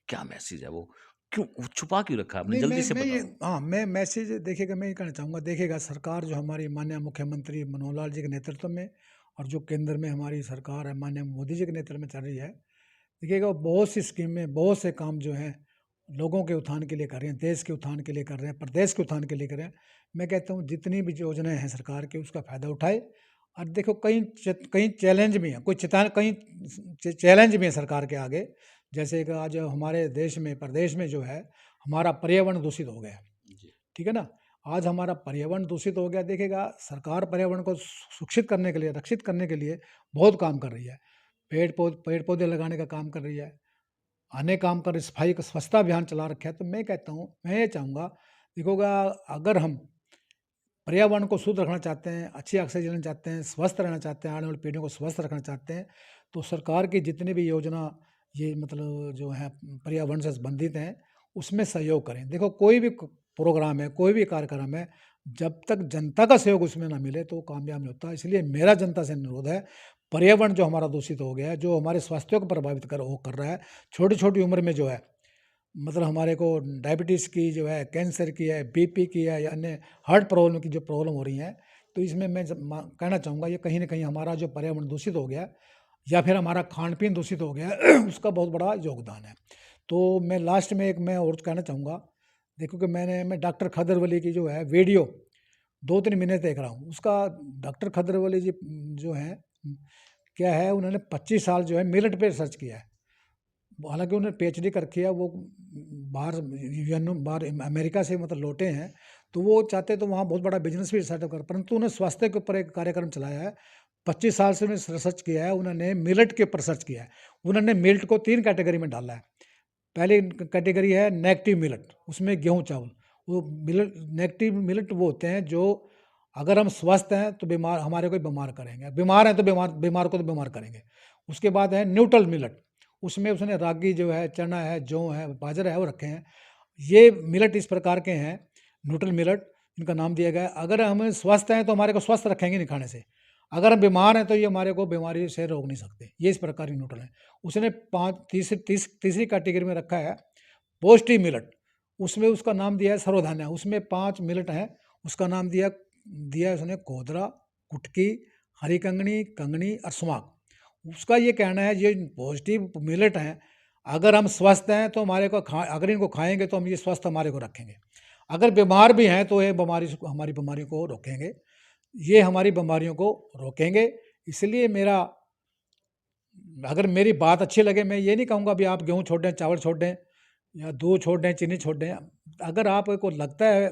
क्या मैसेज है वो? क्यों वो छुपा क्यों रखा है आपने? नहीं जल्दी से मैं ये बताओ। हाँ मैं मैसेज देखिएगा, मैं ये कहना चाहूँगा, देखिएगा सरकार जो हमारी माननीय मुख्यमंत्री मनोहर लाल जी के नेतृत्व में और जो केंद्र में हमारी सरकार है माननीय मोदी जी के नेतृत्व में चल रही है, देखिएगा बहुत सी स्कीमें, बहुत से काम जो हैं लोगों के उत्थान के लिए कर रहे हैं, देश के उत्थान के लिए कर रहे हैं, प्रदेश के उत्थान के लिए कर रहे हैं। मैं कहता हूँ जितनी भी योजनाएं हैं सरकार की उसका फ़ायदा उठाए। और देखो कई चैलेंज भी हैं, कोई कई चैलेंज भी हैं सरकार के आगे। जैसे कि आज हमारे देश में प्रदेश में जो है हमारा पर्यावरण दूषित हो गया है, ठीक है ना। आज हमारा पर्यावरण दूषित हो गया, देखिएगा सरकार पर्यावरण को सुरक्षित करने के लिए, रक्षित करने के लिए बहुत काम कर रही है। पेड़ पौधे लगाने का काम कर रही है, अनेक काम कर सफाई का स्वच्छता अभियान चला रखा है। तो मैं कहता हूँ, मैं ये चाहूँगा, देखोगा अगर हम पर्यावरण को शुद्ध रखना चाहते हैं, अच्छी ऑक्सीजन लेना चाहते हैं, स्वस्थ रहना चाहते हैं, आने वाली पीढ़ियों को स्वस्थ रखना चाहते हैं, तो सरकार की जितनी भी योजना ये मतलब जो है पर्यावरण से संबंधित हैं, उसमें सहयोग करें। देखो कोई भी प्रोग्राम है, कोई भी कार्यक्रम है, जब तक जनता का सहयोग उसमें ना मिले तो कामयाब नहीं होता। इसलिए मेरा जनता से अनुरोध है, पर्यावरण जो हमारा दूषित हो गया है, जो हमारे स्वास्थ्य को प्रभावित कर रहा है, छोटी-छोटी उम्र में जो है मतलब हमारे को डायबिटीज़ की जो है, कैंसर की है, बीपी की है या अन्य हार्ट प्रॉब्लम की जो प्रॉब्लम हो रही हैं, तो इसमें मैं कहना चाहूँगा ये कहीं न कहीं हमारा जो पर्यावरण दूषित हो गया या फिर हमारा खान-पीन दूषित हो गया उसका बहुत बड़ा योगदान है। तो मैं लास्ट में एक मैं और कहना चाहूँगा, देखो कि मैं डॉक्टर खदरवली की जो है वीडियो 2-3 महीने देख रहा हूँ। उसका डॉक्टर खदरवली जी जो हैं, क्या है उन्होंने 25 साल जो है मिलेट पे रिसर्च किया है। हालाँकि उन्होंने पीएचडी कर रखी है, वो बाहर अमेरिका से मतलब लौटे हैं, तो वो चाहते तो वहाँ बहुत बड़ा बिज़नेस भी सेटअप कर, परंतु उन्होंने स्वास्थ्य के ऊपर एक कार्यक्रम चलाया है। 25 साल से उन्होंने रिसर्च किया है, उन्होंने मिलेट के ऊपर रिसर्च किया है। उन्होंने मिलेट को 3 कैटेगरी में डाला है। पहली कैटेगरी है नेगेटिव मिलेट, उसमें गेहूँ चावल। वो मिलेट नेगेटिव मिलेट वो होते हैं जो अगर हम स्वस्थ हैं तो हमारे को बीमार करेंगे, बीमार हैं तो बीमार को तो बीमार करेंगे। उसके बाद है न्यूट्रल मिलेट, उसमें उसने रागी जो है, चना है, जौ है, बाजरा है वो रखे हैं। ये मिलेट इस प्रकार के हैं, न्यूट्रल मिलेट इनका नाम दिया गया है। अगर हम स्वस्थ हैं तो हमारे को स्वस्थ रखेंगे नहीं खाने से, अगर हम बीमार हैं तो ये हमारे को बीमारी से रोक नहीं सकते। ये इस प्रकार की न्यूट्रल है। उसने तीसरी कैटेगरी में रखा है पौष्टिक मिलेट, उसमें उसका नाम दिया है सर्वधान्य। उसमें 5 मिलेट हैं, उसका नाम दिया दिया है उसने कोदरा, कुटकी, हरी कंगनी, कंगनी और सुमाक। उसका ये कहना है ये पॉजिटिव मिलेट हैं, अगर हम स्वस्थ हैं तो हमारे को अगर इनको खाएंगे तो हम ये स्वस्थ हमारे को रखेंगे, अगर बीमार भी हैं तो ये हमारी बीमारी को रोकेंगे, ये हमारी बीमारियों को रोकेंगे। इसलिए मेरा अगर मेरी बात अच्छी लगे, मैं ये नहीं कहूँगा भी आप गेहूँ छोड़ दें, चावल छोड़ दें या दूध छोड़ दें, चीनी छोड़ दें। अगर आपको लगता है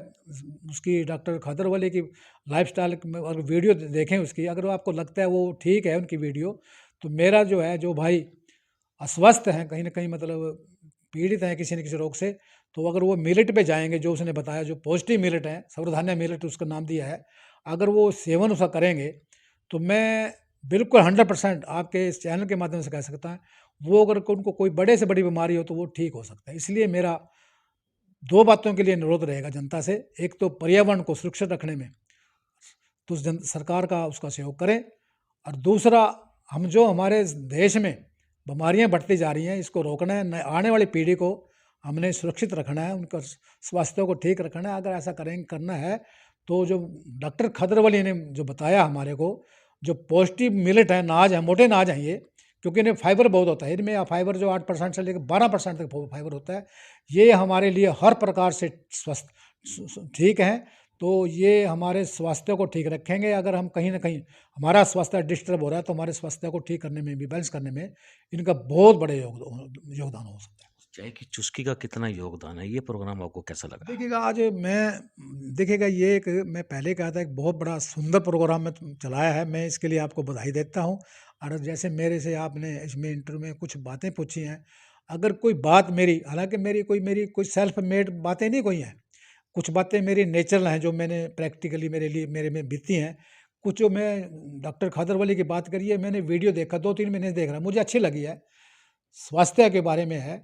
उसकी डॉक्टर खदरवली की लाइफ़स्टाइल में अगर वीडियो देखें उसकी, अगर आपको लगता है वो ठीक है उनकी वीडियो, तो मेरा जो है जो भाई अस्वस्थ हैं कहीं न कहीं मतलब पीड़ित हैं किसी न किसी रोग से, तो अगर वो मिलेट पे जाएँगे जो उसने बताया, जो पौष्टिक मिलेट है, सर्वधान्य मिलेट उसका नाम दिया है, अगर वो सेवन उसका करेंगे, तो मैं बिल्कुल 100% आपके इस चैनल के माध्यम से कह सकता हूँ, वो अगर उनको कोई बड़े से बड़ी बीमारी हो तो वो ठीक हो सकता है। इसलिए मेरा 2 बातों के लिए अनुरोध रहेगा जनता से, एक तो पर्यावरण को सुरक्षित रखने में तो सरकार का उसका सहयोग करें, और दूसरा हम जो हमारे देश में बीमारियां बढ़ती जा रही हैं इसको रोकना है, आने वाली पीढ़ी को हमने सुरक्षित रखना है, उनका स्वास्थ्य को ठीक रखना है। अगर ऐसा करना है तो जो डॉक्टर खदरवली ने जो बताया हमारे को, जो पौष्टिक मिलेट है, नाज है, मोटे नाज हैं ये, क्योंकि इन्हें फाइबर बहुत होता है, इनमें फाइबर जो 8% से लेकर 12% तक फाइबर होता है, ये हमारे लिए हर प्रकार से स्वस्थ ठीक है। तो ये हमारे स्वास्थ्य को ठीक रखेंगे। अगर हम कहीं न कहीं हमारा स्वास्थ्य डिस्टर्ब हो रहा है तो हमारे स्वास्थ्य को ठीक करने में भी, बैलेंस करने में इनका बहुत बड़े योगदान हो सकता है। चाय की चुस्की का कितना योगदान है, ये प्रोग्राम आपको कैसा लगा? देखिएगा आज देखिएगा ये एक मैं पहले कहा था एक बहुत बड़ा सुंदर प्रोग्राम में चलाया है, मैं इसके लिए आपको बधाई देता हूँ। और जैसे मेरे से आपने इसमें इंटरव्यू में कुछ बातें पूछी हैं, अगर कोई बात मेरी, हालाँकि मेरी कोई सेल्फ मेड बातें नहीं कोई हैं, कुछ बातें मेरी नेचुरल हैं जो मैंने प्रैक्टिकली मेरे में बीती हैं। कुछ जो मैं डॉक्टर खादरवली की बात करी है, मैंने वीडियो देखा, 2-3 महीने देख रहा, मुझे अच्छी लगी है। स्वास्थ्य के बारे में है,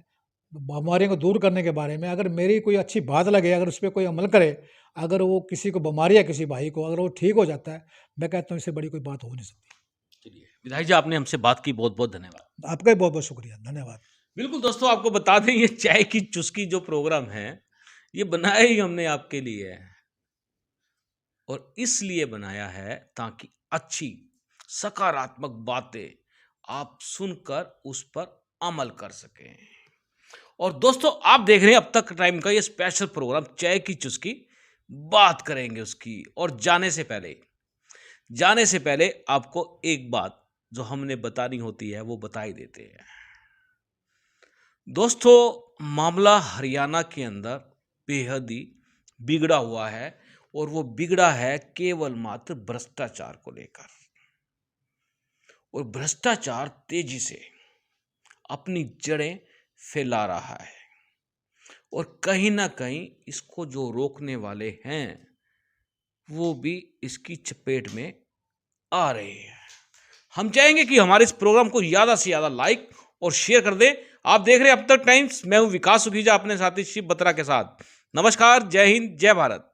बीमारियों को दूर करने के बारे में, अगर मेरी कोई अच्छी बात लगे, अगर उस पे कोई अमल करे, अगर वो किसी को बीमारी है किसी भाई को, अगर वो ठीक हो जाता है, मैं कहता हूँ इससे बड़ी कोई बात हो नहीं सकती। चलिए, विधायक जी आपने हमसे बात की, बहुत-बहुत धन्यवाद। आपका भी बहुत-बहुत शुक्रिया, धन्यवाद। बिल्कुल दोस्तों, आपको बता दें ये चाय की चुस्की जो प्रोग्राम है, ये बनाया ही हमने आपके लिए है। और इसलिए बनाया है ताकि अच्छी सकारात्मक बातें आप सुनकर उस पर अमल कर सकें। और दोस्तों आप देख रहे हैं अब तक टाइम का ये स्पेशल प्रोग्राम चाय की चुस्की, बात करेंगे उसकी। और जाने से पहले आपको एक बात जो हमने बतानी होती है वो बता ही देते हैं। दोस्तों मामला हरियाणा के अंदर बेहद ही बिगड़ा हुआ है और वो बिगड़ा है केवल मात्र भ्रष्टाचार को लेकर। और भ्रष्टाचार तेजी से अपनी जड़ें फैला रहा है और कहीं ना कहीं इसको जो रोकने वाले हैं वो भी इसकी चपेट में आ रहे हैं। हम चाहेंगे कि हमारे इस प्रोग्राम को ज़्यादा से ज़्यादा लाइक और शेयर कर दें। आप देख रहे हैं अब तक टाइम्स, मैं हूं विकास सुखीजा अपने साथी शिव बत्रा के साथ। नमस्कार, जय हिंद, जय भारत।